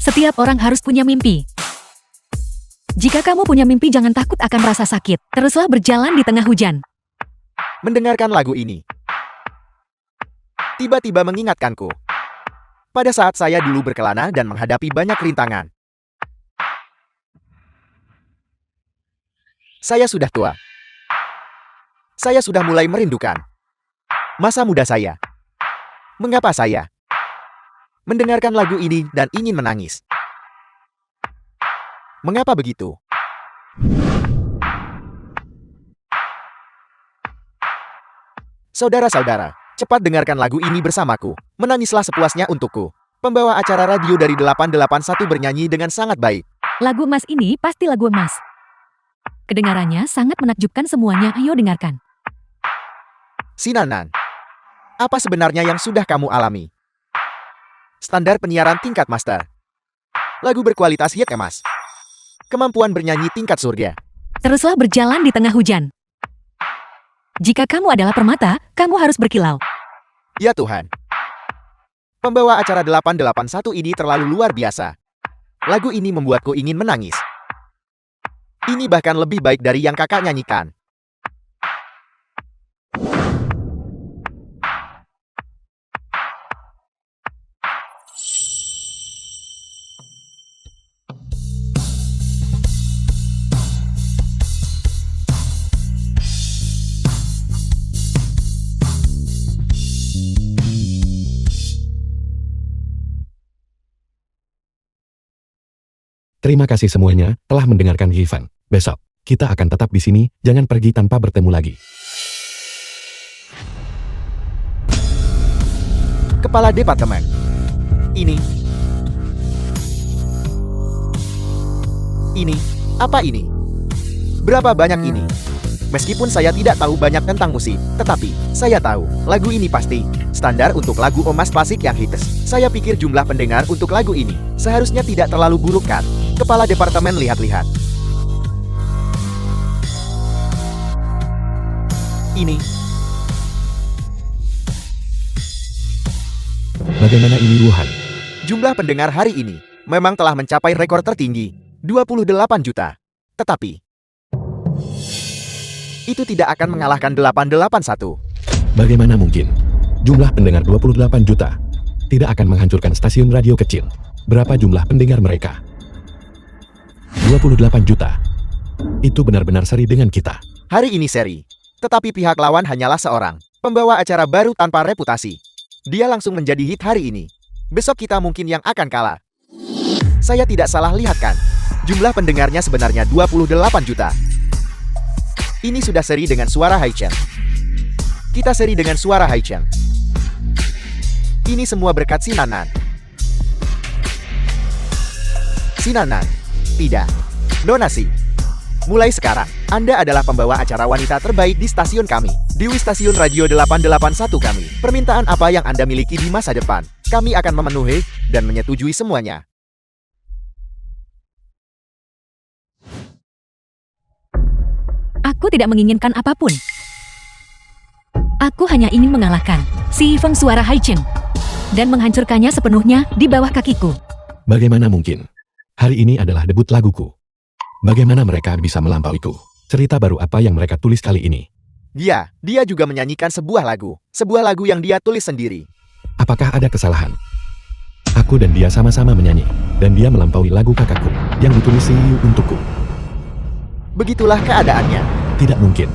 Setiap orang harus punya mimpi. Jika kamu punya mimpi, jangan takut akan rasa sakit. Teruslah berjalan di tengah hujan. Mendengarkan lagu ini tiba-tiba mengingatkanku pada saat saya dulu berkelana dan menghadapi banyak rintangan. Saya sudah tua. Saya sudah mulai merindukan masa muda saya. Mengapa saya mendengarkan lagu ini dan ingin menangis? Mengapa begitu? Saudara-saudara, cepat dengarkan lagu ini bersamaku. Menangislah sepuasnya untukku. Pembawa acara radio dari 881 bernyanyi dengan sangat baik. Lagu emas ini pasti lagu emas. Kedengarannya sangat menakjubkan semuanya. Ayo dengarkan. Sinanan, apa sebenarnya yang sudah kamu alami? Standar penyiaran tingkat master. Lagu berkualitas hit emas. Kemampuan bernyanyi tingkat surga. Teruslah berjalan di tengah hujan. Jika kamu adalah permata, kamu harus berkilau. Ya Tuhan. Pembawa acara 881 ini terlalu luar biasa. Lagu ini membuatku ingin menangis. Ini bahkan lebih baik dari yang kakak nyanyikan. Terima kasih semuanya telah mendengarkan Ivan. Besok, kita akan tetap di sini, jangan pergi tanpa bertemu lagi. Kepala Departemen. Ini. Apa ini? Berapa banyak ini? Meskipun saya tidak tahu banyak tentang musik, tetapi saya tahu lagu ini pasti standar untuk lagu emas klasik yang hits. Saya pikir jumlah pendengar untuk lagu ini seharusnya tidak terlalu buruk kan? Kepala Departemen lihat-lihat. Ini. Bagaimana ini Wuhan? Jumlah pendengar hari ini memang telah mencapai rekor tertinggi, 28 juta. Tetapi itu tidak akan mengalahkan 881. Bagaimana mungkin? Jumlah pendengar 28 juta tidak akan menghancurkan stasiun radio kecil. Berapa jumlah pendengar mereka? 28 juta. Itu benar-benar seri dengan kita. Hari ini seri. Tetapi pihak lawan hanyalah seorang pembawa acara baru tanpa reputasi. Dia langsung menjadi hit hari ini. Besok kita mungkin yang akan kalah. Saya tidak salah lihat kan? Jumlah pendengarnya sebenarnya 28 juta. Ini sudah seri dengan suara Haichen. Kita seri dengan suara Haichen. Ini semua berkat Sinanan. Sinanan. Tidak. Donasi. Mulai sekarang, Anda adalah pembawa acara wanita terbaik di stasiun kami. Di stasiun radio 881 kami. Permintaan apa yang Anda miliki di masa depan, kami akan memenuhi dan menyetujui semuanya. Aku tidak menginginkan apapun. Aku hanya ingin mengalahkan si Feng suara Haichen dan menghancurkannya sepenuhnya di bawah kakiku. Bagaimana mungkin? Hari ini adalah debut laguku. Bagaimana mereka bisa melampauiku? Cerita baru apa yang mereka tulis kali ini? Dia juga menyanyikan sebuah lagu yang dia tulis sendiri. Apakah ada kesalahan? Aku Aku dan dia sama-sama menyanyi, dan dia melampaui lagu kakakku yang ditulis si Yu untukku. Begitulah keadaannya. Tidak mungkin.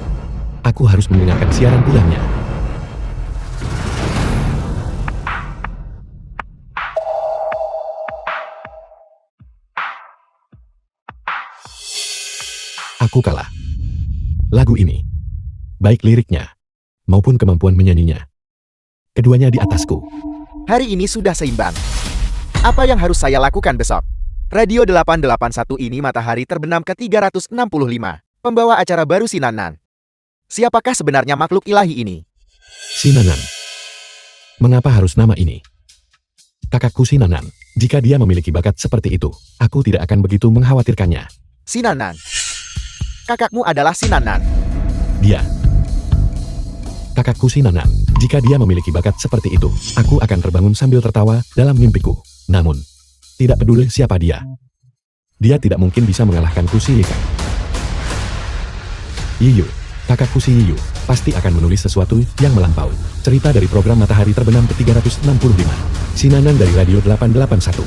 Aku harus mendengarkan siaran ulangnya. Aku kalah. Lagu ini, baik liriknya maupun kemampuan menyanyinya, keduanya di atasku. Hari ini sudah seimbang. Apa yang harus saya lakukan besok? Radio 881 ini matahari terbenam ke-365. Pembawa acara baru Sinanan. Siapakah sebenarnya makhluk ilahi ini? Sinanan. Mengapa harus nama ini? Kakakku Sinanan. Jika dia memiliki bakat seperti itu, aku tidak akan begitu mengkhawatirkannya. Sinanan. Kakakmu adalah Sinanan. Dia. Kakakku Sinanan. Jika dia memiliki bakat seperti itu, aku akan terbangun sambil tertawa dalam mimpiku. Namun, tidak peduli siapa dia. Dia tidak mungkin bisa mengalahkanku si Yika. Yiyu. Kakakku si Yiyu pasti akan menulis sesuatu yang melampaui. Cerita dari program Matahari Terbenam ke-365. Sinanan dari Radio 881.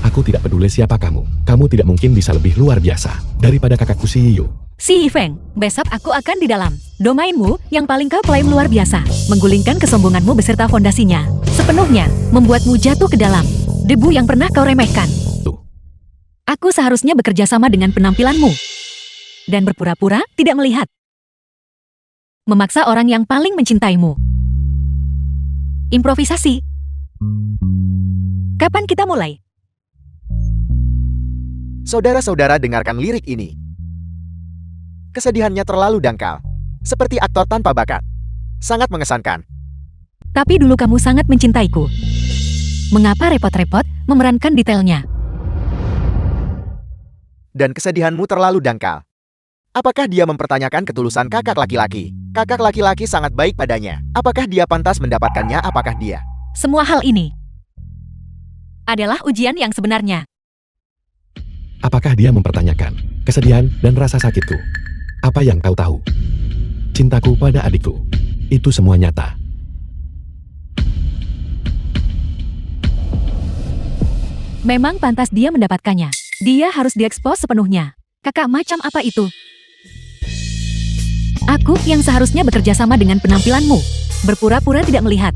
Aku tidak peduli siapa kamu. Kamu tidak mungkin bisa lebih luar biasa daripada kakakku si Yiyu. Si Yifeng, besok aku akan di dalam domainmu yang paling kau klaim luar biasa, menggulingkan kesombonganmu beserta fondasinya, sepenuhnya membuatmu jatuh ke dalam debu yang pernah kau remehkan. Tuh. Aku seharusnya bekerja sama dengan penampilanmu dan berpura-pura tidak melihat. Memaksa orang yang paling mencintaimu. Improvisasi. Kapan kita mulai? Saudara-saudara dengarkan lirik ini. Kesedihannya terlalu dangkal. Seperti aktor tanpa bakat. Sangat mengesankan. Tapi dulu kamu sangat mencintaiku. Mengapa repot-repot memerankan detailnya? Dan kesedihanmu terlalu dangkal. Apakah dia mempertanyakan ketulusan kakak laki-laki? Kakak laki-laki sangat baik padanya. Apakah dia pantas mendapatkannya? Apakah dia? Semua hal ini adalah ujian yang sebenarnya. Apakah dia mempertanyakan kesedihan dan rasa sakitku? Apa yang kau tahu? Cintaku pada adikku. Itu semua nyata. Memang pantas dia mendapatkannya. Dia harus diekspos sepenuhnya. Kakak macam apa itu? Aku yang seharusnya bekerja sama dengan penampilanmu. Berpura-pura tidak melihat.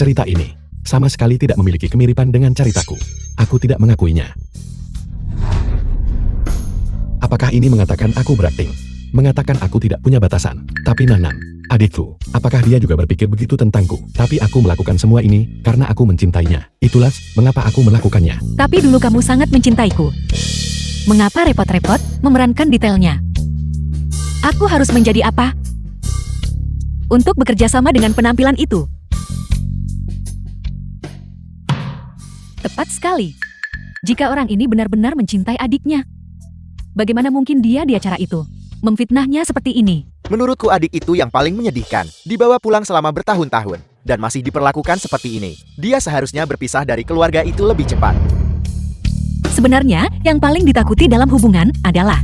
Cerita ini sama sekali tidak memiliki kemiripan dengan ceritaku. Aku tidak mengakuinya. Apakah ini mengatakan aku berakting? Mengatakan aku tidak punya batasan. Tapi Nanan, adikku, apakah dia juga berpikir begitu tentangku? Tapi aku melakukan semua ini karena aku mencintainya. Itulah mengapa aku melakukannya. Tapi dulu kamu sangat mencintaiku. Mengapa repot-repot memerankan detailnya? Aku harus menjadi apa? Untuk bekerja sama dengan penampilan itu. Tepat sekali. Jika orang ini benar-benar mencintai adiknya, bagaimana mungkin dia di acara itu memfitnahnya seperti ini? Menurutku adik itu yang paling menyedihkan. Dibawa pulang selama bertahun-tahun dan masih diperlakukan seperti ini. Dia seharusnya berpisah dari keluarga itu lebih cepat. Sebenarnya, yang paling ditakuti dalam hubungan adalah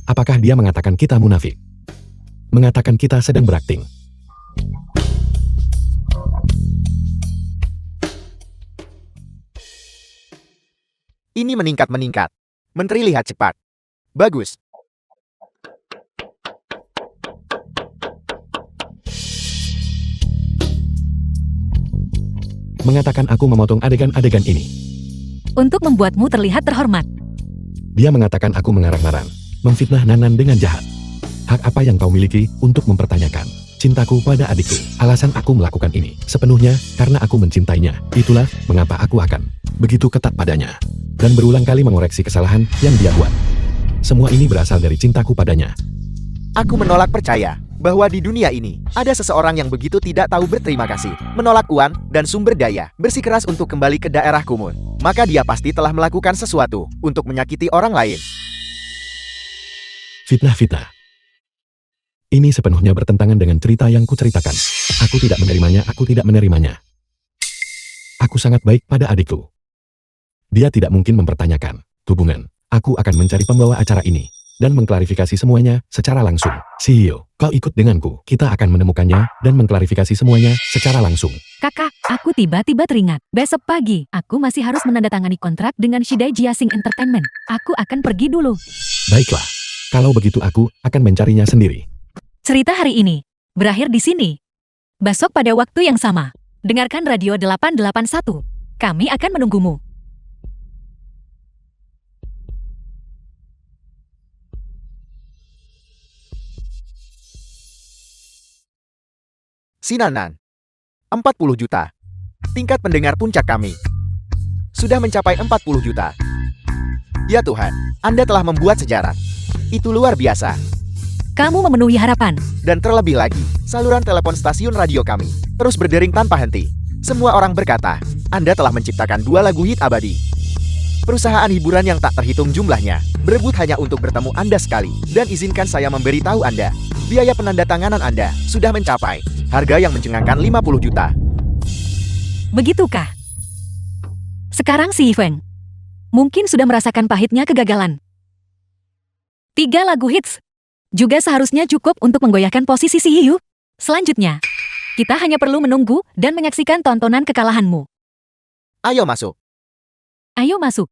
Apakah dia mengatakan kita munafik? Mengatakan kita sedang berakting? Ini meningkat-meningkat. Menteri lihat cepat. Bagus. Mengatakan aku memotong adegan-adegan ini. untuk membuatmu terlihat terhormat. Dia mengatakan aku mengarang-arang, memfitnah Nanan dengan jahat. Hak apa yang kau miliki untuk mempertanyakan cintaku pada adikku? Alasan aku melakukan ini sepenuhnya karena aku mencintainya. Itulah mengapa aku akan begitu ketat padanya dan berulang kali mengoreksi kesalahan yang dia buat. Semua ini berasal dari cintaku padanya. Aku menolak percaya bahwa di dunia ini ada seseorang yang begitu tidak tahu berterima kasih, menolak uang dan sumber daya, bersikeras untuk kembali ke daerah kumuh. Maka dia pasti telah melakukan sesuatu untuk menyakiti orang lain. Fitnah-fitnah. Ini sepenuhnya bertentangan dengan cerita yang kuceritakan. Aku tidak menerimanya, aku tidak menerimanya. Aku sangat baik pada adikku. Dia tidak mungkin mempertanyakan hubungan. Aku akan mencari pembawa acara ini. dan mengklarifikasi semuanya secara langsung. CEO, kau ikut denganku. Kita akan menemukannya dan mengklarifikasi semuanya secara langsung. Kakak, aku tiba-tiba teringat. Besok pagi, aku masih harus menandatangani kontrak dengan Shidai Jiasing Entertainment. Aku akan pergi dulu. Baiklah, kalau begitu aku akan mencarinya sendiri. Cerita hari ini berakhir di sini. Besok pada waktu yang sama, dengarkan Radio 881. Kami akan menunggumu. Sinanan. 40 juta. Tingkat pendengar puncak kami sudah mencapai 40 juta. Ya Tuhan, Anda telah membuat sejarah. Itu luar biasa. Kamu memenuhi harapan. Dan terlebih lagi, saluran telepon stasiun radio kami terus berdering tanpa henti. Semua orang berkata, Anda telah menciptakan 2 lagu hit abadi. Perusahaan hiburan yang tak terhitung jumlahnya berebut hanya untuk bertemu Anda sekali. Dan izinkan saya memberitahu Anda, biaya penandatanganan Anda sudah mencapai harga yang mencengangkan 50 juta. Begitukah? Sekarang si Feng mungkin sudah merasakan pahitnya kegagalan. 3 lagu hits juga seharusnya cukup untuk menggoyahkan posisi si Hiu. Selanjutnya, kita hanya perlu menunggu dan menyaksikan tontonan kekalahanmu. Ayo masuk. Ayo masuk.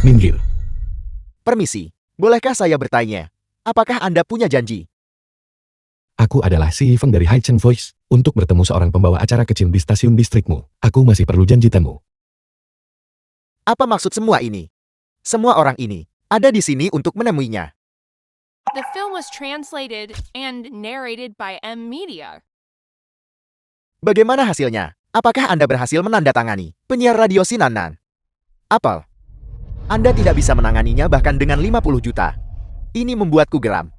Minggir. Permisi, bolehkah saya bertanya? Apakah Anda punya janji? Aku adalah si Feng dari Highcheng Voice untuk bertemu seorang pembawa acara kecil di stasiun distrikmu. Aku masih perlu janji temu. Apa maksud semua ini? Semua orang ini ada di sini untuk menemuinya. The film was translated and narrated by M Media. Bagaimana hasilnya? Apakah Anda berhasil menandatangani penyiar radio Sinanan? Apel. Anda tidak bisa menanganinya bahkan dengan 50 juta. Ini membuatku geram.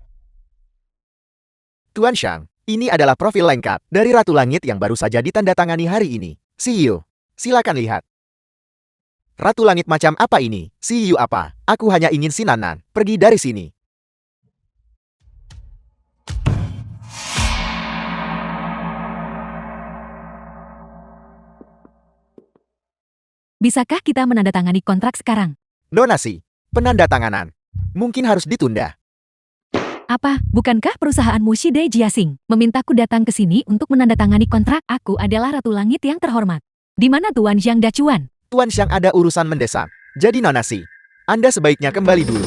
Tuan Shang, ini adalah profil lengkap dari Ratu Langit yang baru saja ditandatangani hari ini. CEO, silakan lihat. Ratu Langit macam apa ini? CEO apa? Aku hanya ingin Sinanan pergi dari sini. Bisakah kita menandatangani kontrak sekarang? Donasi, penandatanganan, mungkin harus ditunda. Apa, bukankah perusahaanmu Shidai Jiasing memintaku datang ke sini untuk menandatangani kontrak? Aku adalah Ratu Langit yang terhormat. Di mana Tuan Zhang Dacuan? Tuan Shang ada urusan mendesak. Jadi Nona Si, Anda sebaiknya kembali dulu.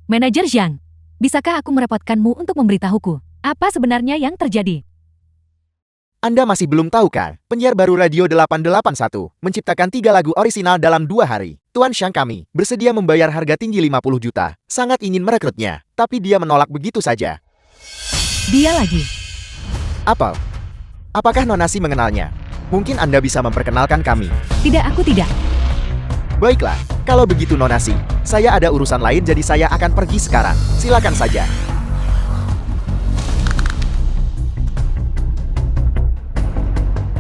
Manajer Zhang, bisakah aku merepotkanmu untuk memberitahuku apa sebenarnya yang terjadi? Anda masih belum tahu kan? Penyiar baru Radio 881 menciptakan 3 lagu orisinal dalam 2 hari. Tuan Shang kami bersedia membayar harga tinggi 50 juta. Sangat ingin merekrutnya, tapi dia menolak begitu saja. Dia lagi. Apel, apakah Nona Si mengenalnya? Mungkin Anda bisa memperkenalkan kami. Tidak, aku tidak. Baiklah, kalau begitu Nona Si, saya ada urusan lain jadi saya akan pergi sekarang. Silakan saja.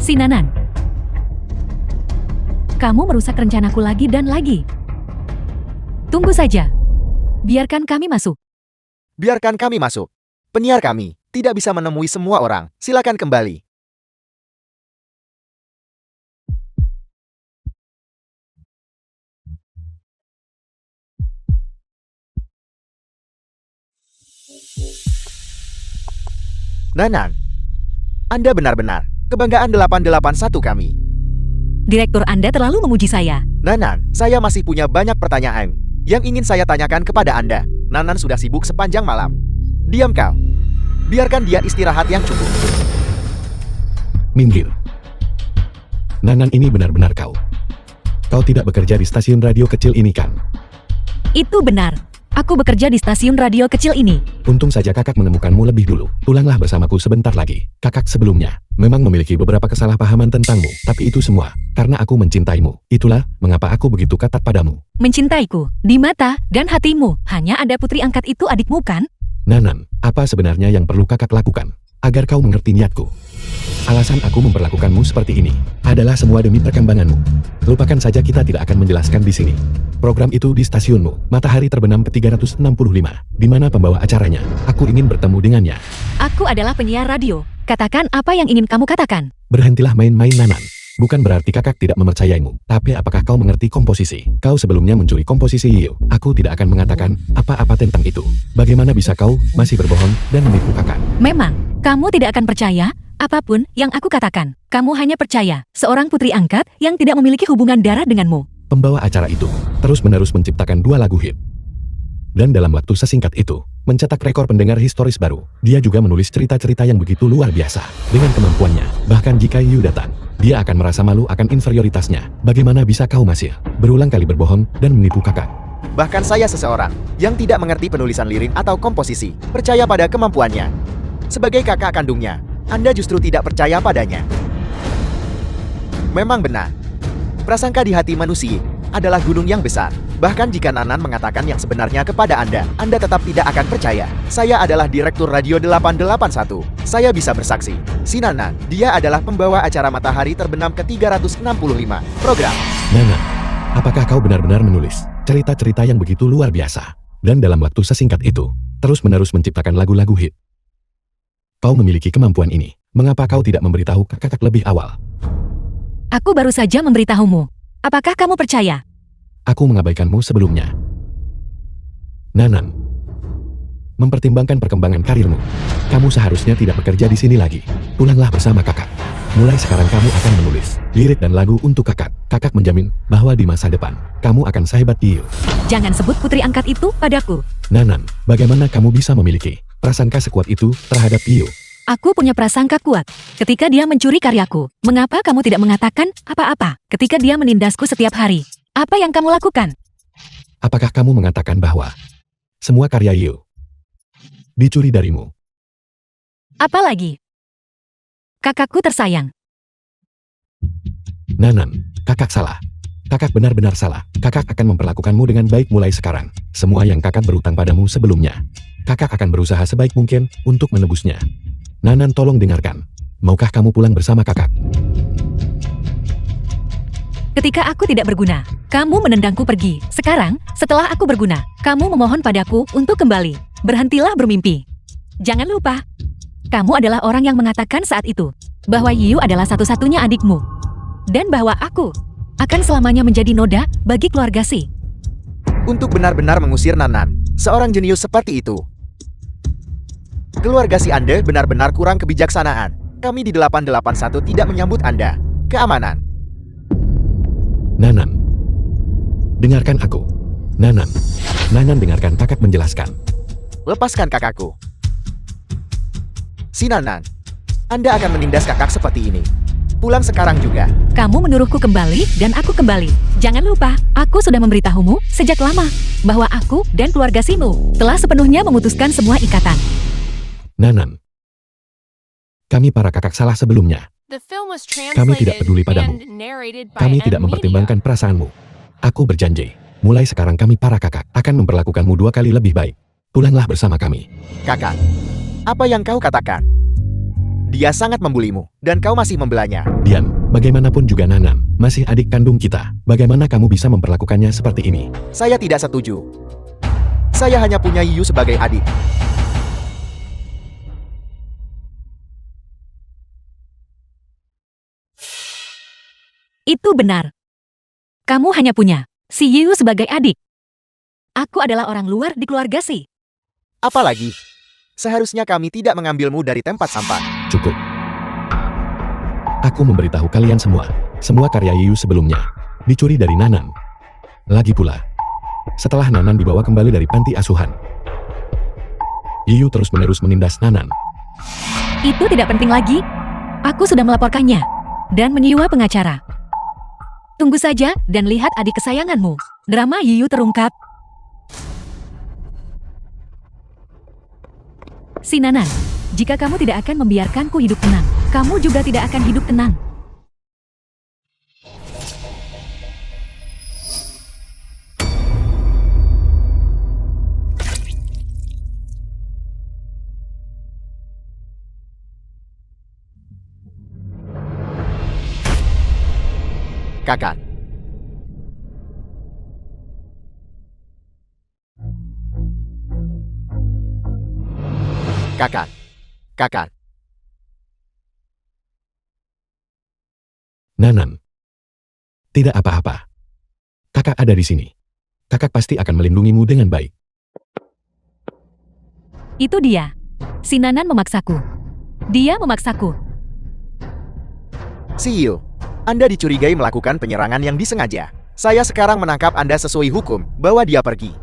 Sinanan. Kamu merusak rencanaku lagi dan lagi. Tunggu saja. Biarkan kami masuk. Biarkan kami masuk. Penyiar kami tidak bisa menemui semua orang. Silakan kembali. Nanan, Anda benar-benar kebanggaan 881 kami. Direktur Anda terlalu memuji saya. Nanan, saya masih punya banyak pertanyaan yang ingin saya tanyakan kepada Anda. Nanan sudah sibuk sepanjang malam. Diam kau. Biarkan dia istirahat yang cukup. Minggir. Nanan, ini benar-benar kau. Kau tidak bekerja di stasiun radio kecil ini kan? Itu benar. Aku bekerja di stasiun radio kecil ini. Untung saja kakak menemukanmu lebih dulu. Pulanglah bersamaku sebentar lagi. Kakak sebelumnya memang memiliki beberapa kesalahpahaman tentangmu, tapi itu semua karena aku mencintaimu. Itulah mengapa aku begitu ketat padamu. Mencintaiku, di mata dan hatimu. Hanya ada putri angkat itu adikmu kan? Nanan, apa sebenarnya yang perlu kakak lakukan agar kau mengerti niatku? Alasan aku memperlakukanmu seperti ini adalah semua demi perkembanganmu. Lupakan saja, kita tidak akan menjelaskan di sini. Program itu di stasiunmu, Matahari Terbenam ke-365, di mana pembawa acaranya. Aku ingin bertemu dengannya. Aku adalah penyiar radio. Katakan apa yang ingin kamu katakan. Berhentilah main-main Nanan. Bukan berarti kakak tidak mempercayaimu, tapi apakah kau mengerti komposisi? Kau sebelumnya mencuri komposisi Yiu. Aku tidak akan mengatakan apa-apa tentang itu. Bagaimana bisa kau masih berbohong dan menipu kakak? Memang, kamu tidak akan percaya apapun yang aku katakan. Kamu hanya percaya seorang putri angkat yang tidak memiliki hubungan darah denganmu. Pembawa acara itu terus-menerus menciptakan 2 lagu hit. Dan dalam waktu sesingkat itu, mencetak rekor pendengar historis baru. Dia juga menulis cerita-cerita yang begitu luar biasa. Dengan kemampuannya, bahkan jika Yu datang, dia akan merasa malu akan inferioritasnya. Bagaimana bisa kau masih berulang kali berbohong dan menipu kakak? Bahkan saya seseorang yang tidak mengerti penulisan lirik atau komposisi, percaya pada kemampuannya. Sebagai kakak kandungnya, Anda justru tidak percaya padanya. Memang benar. Prasangka di hati manusia adalah gunung yang besar. Bahkan jika Nanan mengatakan yang sebenarnya kepada Anda tetap tidak akan percaya. Saya adalah Direktur Radio 881. Saya bisa bersaksi. Si Nanan, dia adalah pembawa acara Matahari Terbenam ke-365 program. Nanan, apakah kau benar-benar menulis cerita-cerita yang begitu luar biasa? Dan dalam waktu sesingkat itu, terus-menerus menciptakan lagu-lagu hit. Kau memiliki kemampuan ini. Mengapa kau tidak memberitahu kakak lebih awal? Aku baru saja memberitahumu. Apakah kamu percaya? Aku mengabaikanmu sebelumnya. Nanan, mempertimbangkan perkembangan karirmu, kamu seharusnya tidak bekerja di sini lagi. Pulanglah bersama kakak. Mulai sekarang kamu akan menulis lirik dan lagu untuk kakak. Kakak menjamin bahwa di masa depan, kamu akan sehebat Yiu. Jangan sebut putri angkat itu padaku. Nanan, bagaimana kamu bisa memiliki prasangka sekuat itu terhadap Yiu? Aku punya prasangka kuat. Ketika dia mencuri karyaku, mengapa kamu tidak mengatakan apa-apa? Ketika dia menindasku setiap hari, apa yang kamu lakukan? Apakah kamu mengatakan bahwa semua karya Yiu dicuri darimu? Apalagi? Kakakku tersayang. Nanan, kakak salah. Kakak benar-benar salah. Kakak akan memperlakukanmu dengan baik mulai sekarang. Semua yang kakak berutang padamu sebelumnya, kakak akan berusaha sebaik mungkin untuk menebusnya. Nanan, tolong dengarkan. Maukah kamu pulang bersama kakak? Ketika aku tidak berguna, kamu menendangku pergi. Sekarang, setelah aku berguna, kamu memohon padaku untuk kembali. Berhentilah bermimpi. Jangan lupa, kamu adalah orang yang mengatakan saat itu bahwa Yiu adalah satu-satunya adikmu. Dan bahwa aku akan selamanya menjadi noda bagi keluarga Si. Untuk benar-benar mengusir Nanan, seorang jenius seperti itu. Keluarga Si Anda benar-benar kurang kebijaksanaan. Kami di 881 tidak menyambut Anda. Keamanan. Nanan, dengarkan aku. Nanan, dengarkan kakak menjelaskan. Lepaskan kakakku. Si Nanan, Anda akan menindas kakak seperti ini. Pulang sekarang juga. Kamu menyuruhku kembali dan aku kembali. Jangan lupa, aku sudah memberitahumu sejak lama bahwa aku dan keluarga Simu telah sepenuhnya memutuskan semua ikatan. Nanan, kami para kakak salah sebelumnya. The film was Kami tidak translated peduli padamu. and narrated by Kami tidak M Media. mempertimbangkan perasaanmu. Aku berjanji, mulai sekarang kami para kakak akan memperlakukanmu 2 kali lebih baik. Pulanglah bersama kami. Kakak, apa yang kau katakan? Dia sangat membulimu, dan kau masih membelanya. Dian, bagaimanapun juga Nanan, masih adik kandung kita. Bagaimana kamu bisa memperlakukannya seperti ini? Saya tidak setuju. Saya hanya punya Yu sebagai adik. Itu benar. Kamu hanya punya si Yiu sebagai adik. Aku adalah orang luar di keluarga Si. Apalagi, seharusnya kami tidak mengambilmu dari tempat sampah. Cukup. Aku memberitahu kalian semua karya Yiu sebelumnya dicuri dari Nanan. Lagi pula, setelah Nanan dibawa kembali dari panti asuhan, Yiu terus-menerus menindas Nanan. Itu tidak penting lagi. Aku sudah melaporkannya dan menyewa pengacara. Tunggu saja dan lihat adik kesayanganmu. Drama Yiu terungkap. Si Nanan, jika kamu tidak akan membiarkanku hidup tenang, kamu juga tidak akan hidup tenang. Kakak. Kakak. Kakak. Nanan. Tidak apa-apa. Kakak ada di sini. Kakak pasti akan melindungimu dengan baik. Itu dia. Si Nanan memaksaku. Dia memaksaku. CEO, Anda dicurigai melakukan penyerangan yang disengaja. Saya sekarang menangkap Anda sesuai hukum, bawa dia pergi.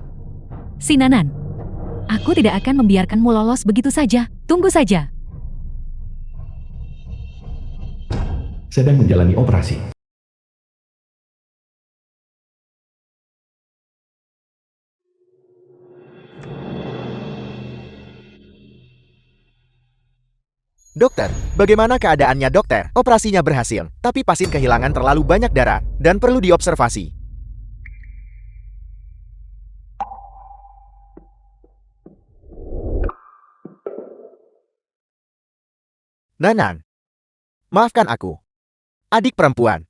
Si Nanan. Aku tidak akan membiarkanmu lolos begitu saja. Tunggu saja. Sedang menjalani operasi. Dokter, bagaimana keadaannya dokter? Operasinya berhasil, tapi pasien kehilangan terlalu banyak darah dan perlu diobservasi. Nanan, maafkan aku. Adik perempuan.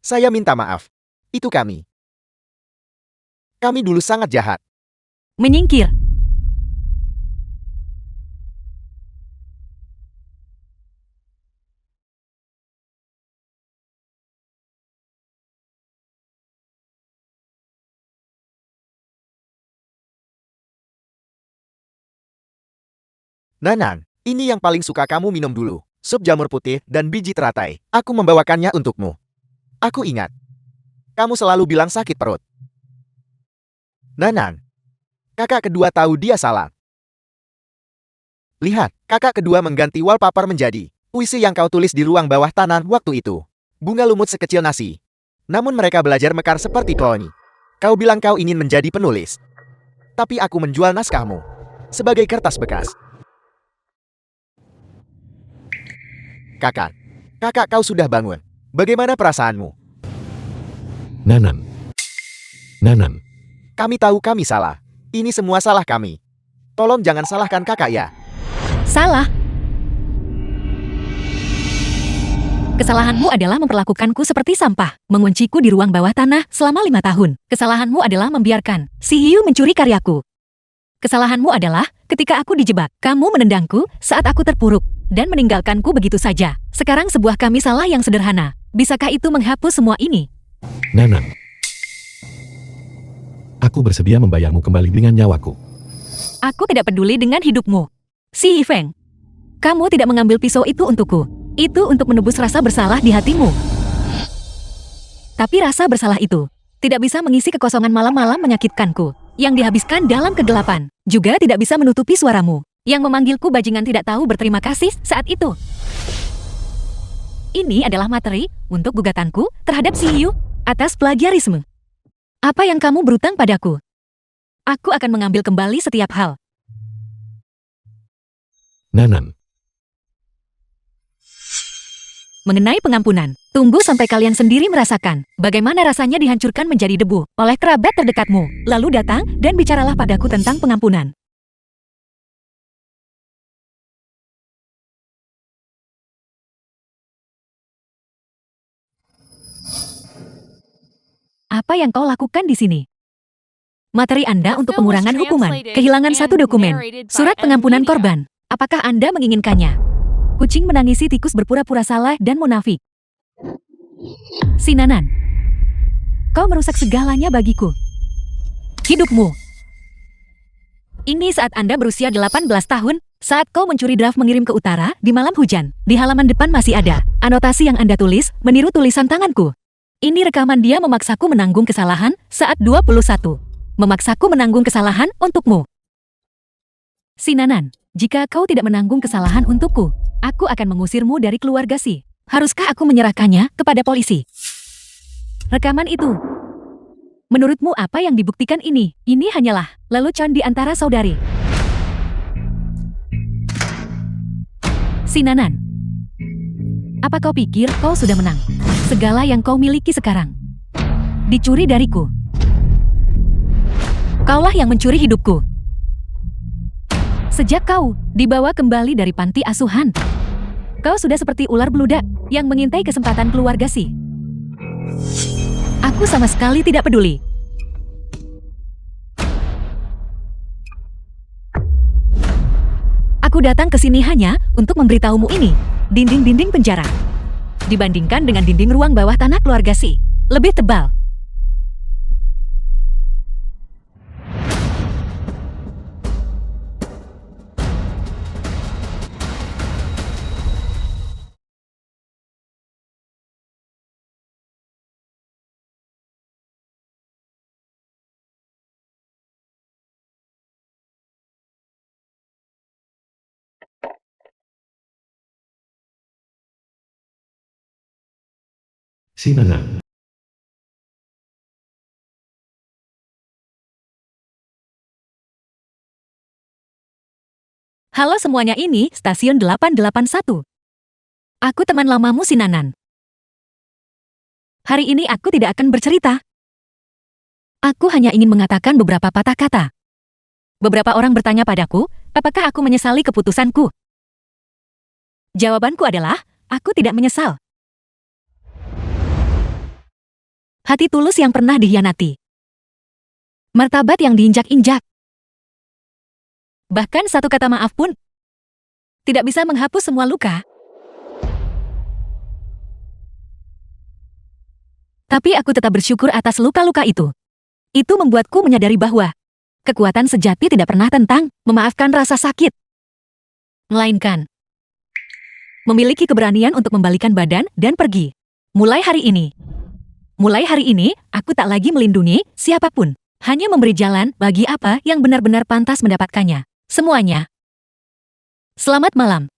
Saya minta maaf. Itu kami. Kami dulu sangat jahat. Menyingkir. Nanan, ini yang paling suka kamu minum dulu. Sup jamur putih dan biji teratai. Aku membawakannya untukmu. Aku ingat. Kamu selalu bilang sakit perut. Nanan, kakak kedua tahu dia salah. Lihat, kakak kedua mengganti wallpaper menjadi puisi yang kau tulis di ruang bawah tanah waktu itu. Bunga lumut sekecil nasi. Namun mereka belajar mekar seperti pohon. Kau bilang kau ingin menjadi penulis. Tapi aku menjual naskahmu sebagai kertas bekas. Kakak kau sudah bangun. Bagaimana perasaanmu? Nanan. Nanan. Kami tahu kami salah. Ini semua salah kami. Tolong jangan salahkan kakak ya. Salah. Kesalahanmu adalah memperlakukanku seperti sampah, mengunciku di ruang bawah tanah selama 5 tahun. Kesalahanmu adalah membiarkan si hiu mencuri karyaku. Kesalahanmu adalah ketika aku dijebak, kamu menendangku saat aku terpuruk dan meninggalkanku begitu saja. Sekarang sebuah kami salah yang sederhana. Bisakah itu menghapus semua ini? Nanan. Aku bersedia membayarmu kembali dengan nyawaku. Aku tidak peduli dengan hidupmu. Si Yifeng, kamu tidak mengambil pisau itu untukku. Itu untuk menebus rasa bersalah di hatimu. Tapi rasa bersalah itu tidak bisa mengisi kekosongan malam-malam menyakitkanku yang dihabiskan dalam kegelapan. Juga tidak bisa menutupi suaramu yang memanggilku bajingan tidak tahu berterima kasih saat itu. Ini adalah materi untuk gugatanku terhadap si hiu atas plagiarisme. Apa yang kamu berutang padaku? Aku akan mengambil kembali setiap hal. Nanan. Mengenai pengampunan, tunggu sampai kalian sendiri merasakan bagaimana rasanya dihancurkan menjadi debu oleh kerabat terdekatmu. Lalu datang dan bicaralah padaku tentang pengampunan. Apa yang kau lakukan di sini? Materi Anda untuk pengurangan hukuman, kehilangan satu dokumen, surat pengampunan korban. Apakah Anda menginginkannya? Kucing menangisi tikus berpura-pura salah dan munafik. Si Nanan, kau merusak segalanya bagiku. Hidupmu. Ini saat Anda berusia 18 tahun, saat kau mencuri draft mengirim ke utara di malam hujan. Di halaman depan masih ada anotasi yang Anda tulis meniru tulisan tanganku. Ini rekaman dia memaksaku menanggung kesalahan saat 21. Memaksaku menanggung kesalahan untukmu. Si Nanan, jika kau tidak menanggung kesalahan untukku, aku akan mengusirmu dari keluarga Si. Haruskah aku menyerahkannya kepada polisi? Rekaman itu. Menurutmu apa yang dibuktikan ini? Ini hanyalah lelucon di antara saudari. Si Nanan, apa kau pikir kau sudah menang? Segala yang kau miliki sekarang dicuri dariku. Kaulah yang mencuri hidupku. Sejak kau dibawa kembali dari panti asuhan, kau sudah seperti ular beludak yang mengintai kesempatan keluarga Si. Aku sama sekali tidak peduli. Aku datang ke sini hanya untuk memberitahumu ini. Dinding-dinding penjara dibandingkan dengan dinding ruang bawah tanah keluarga Si. Lebih tebal. Si Nana. Halo semuanya, ini Stasiun 881. Aku teman lamamu Si Nanan. Hari ini aku tidak akan bercerita. Aku hanya ingin mengatakan beberapa patah kata. Beberapa orang bertanya padaku, apakah aku menyesali keputusanku? Jawabanku adalah, aku tidak menyesal. Hati tulus yang pernah dikhianati. Martabat yang diinjak-injak. Bahkan satu kata maaf pun tidak bisa menghapus semua luka. Tapi aku tetap bersyukur atas luka-luka itu. Itu membuatku menyadari bahwa kekuatan sejati tidak pernah tentang memaafkan rasa sakit, melainkan memiliki keberanian untuk membalikan badan dan pergi. Mulai hari ini, aku tak lagi melindungi siapapun. Hanya memberi jalan bagi apa yang benar-benar pantas mendapatkannya. Semuanya. Selamat malam.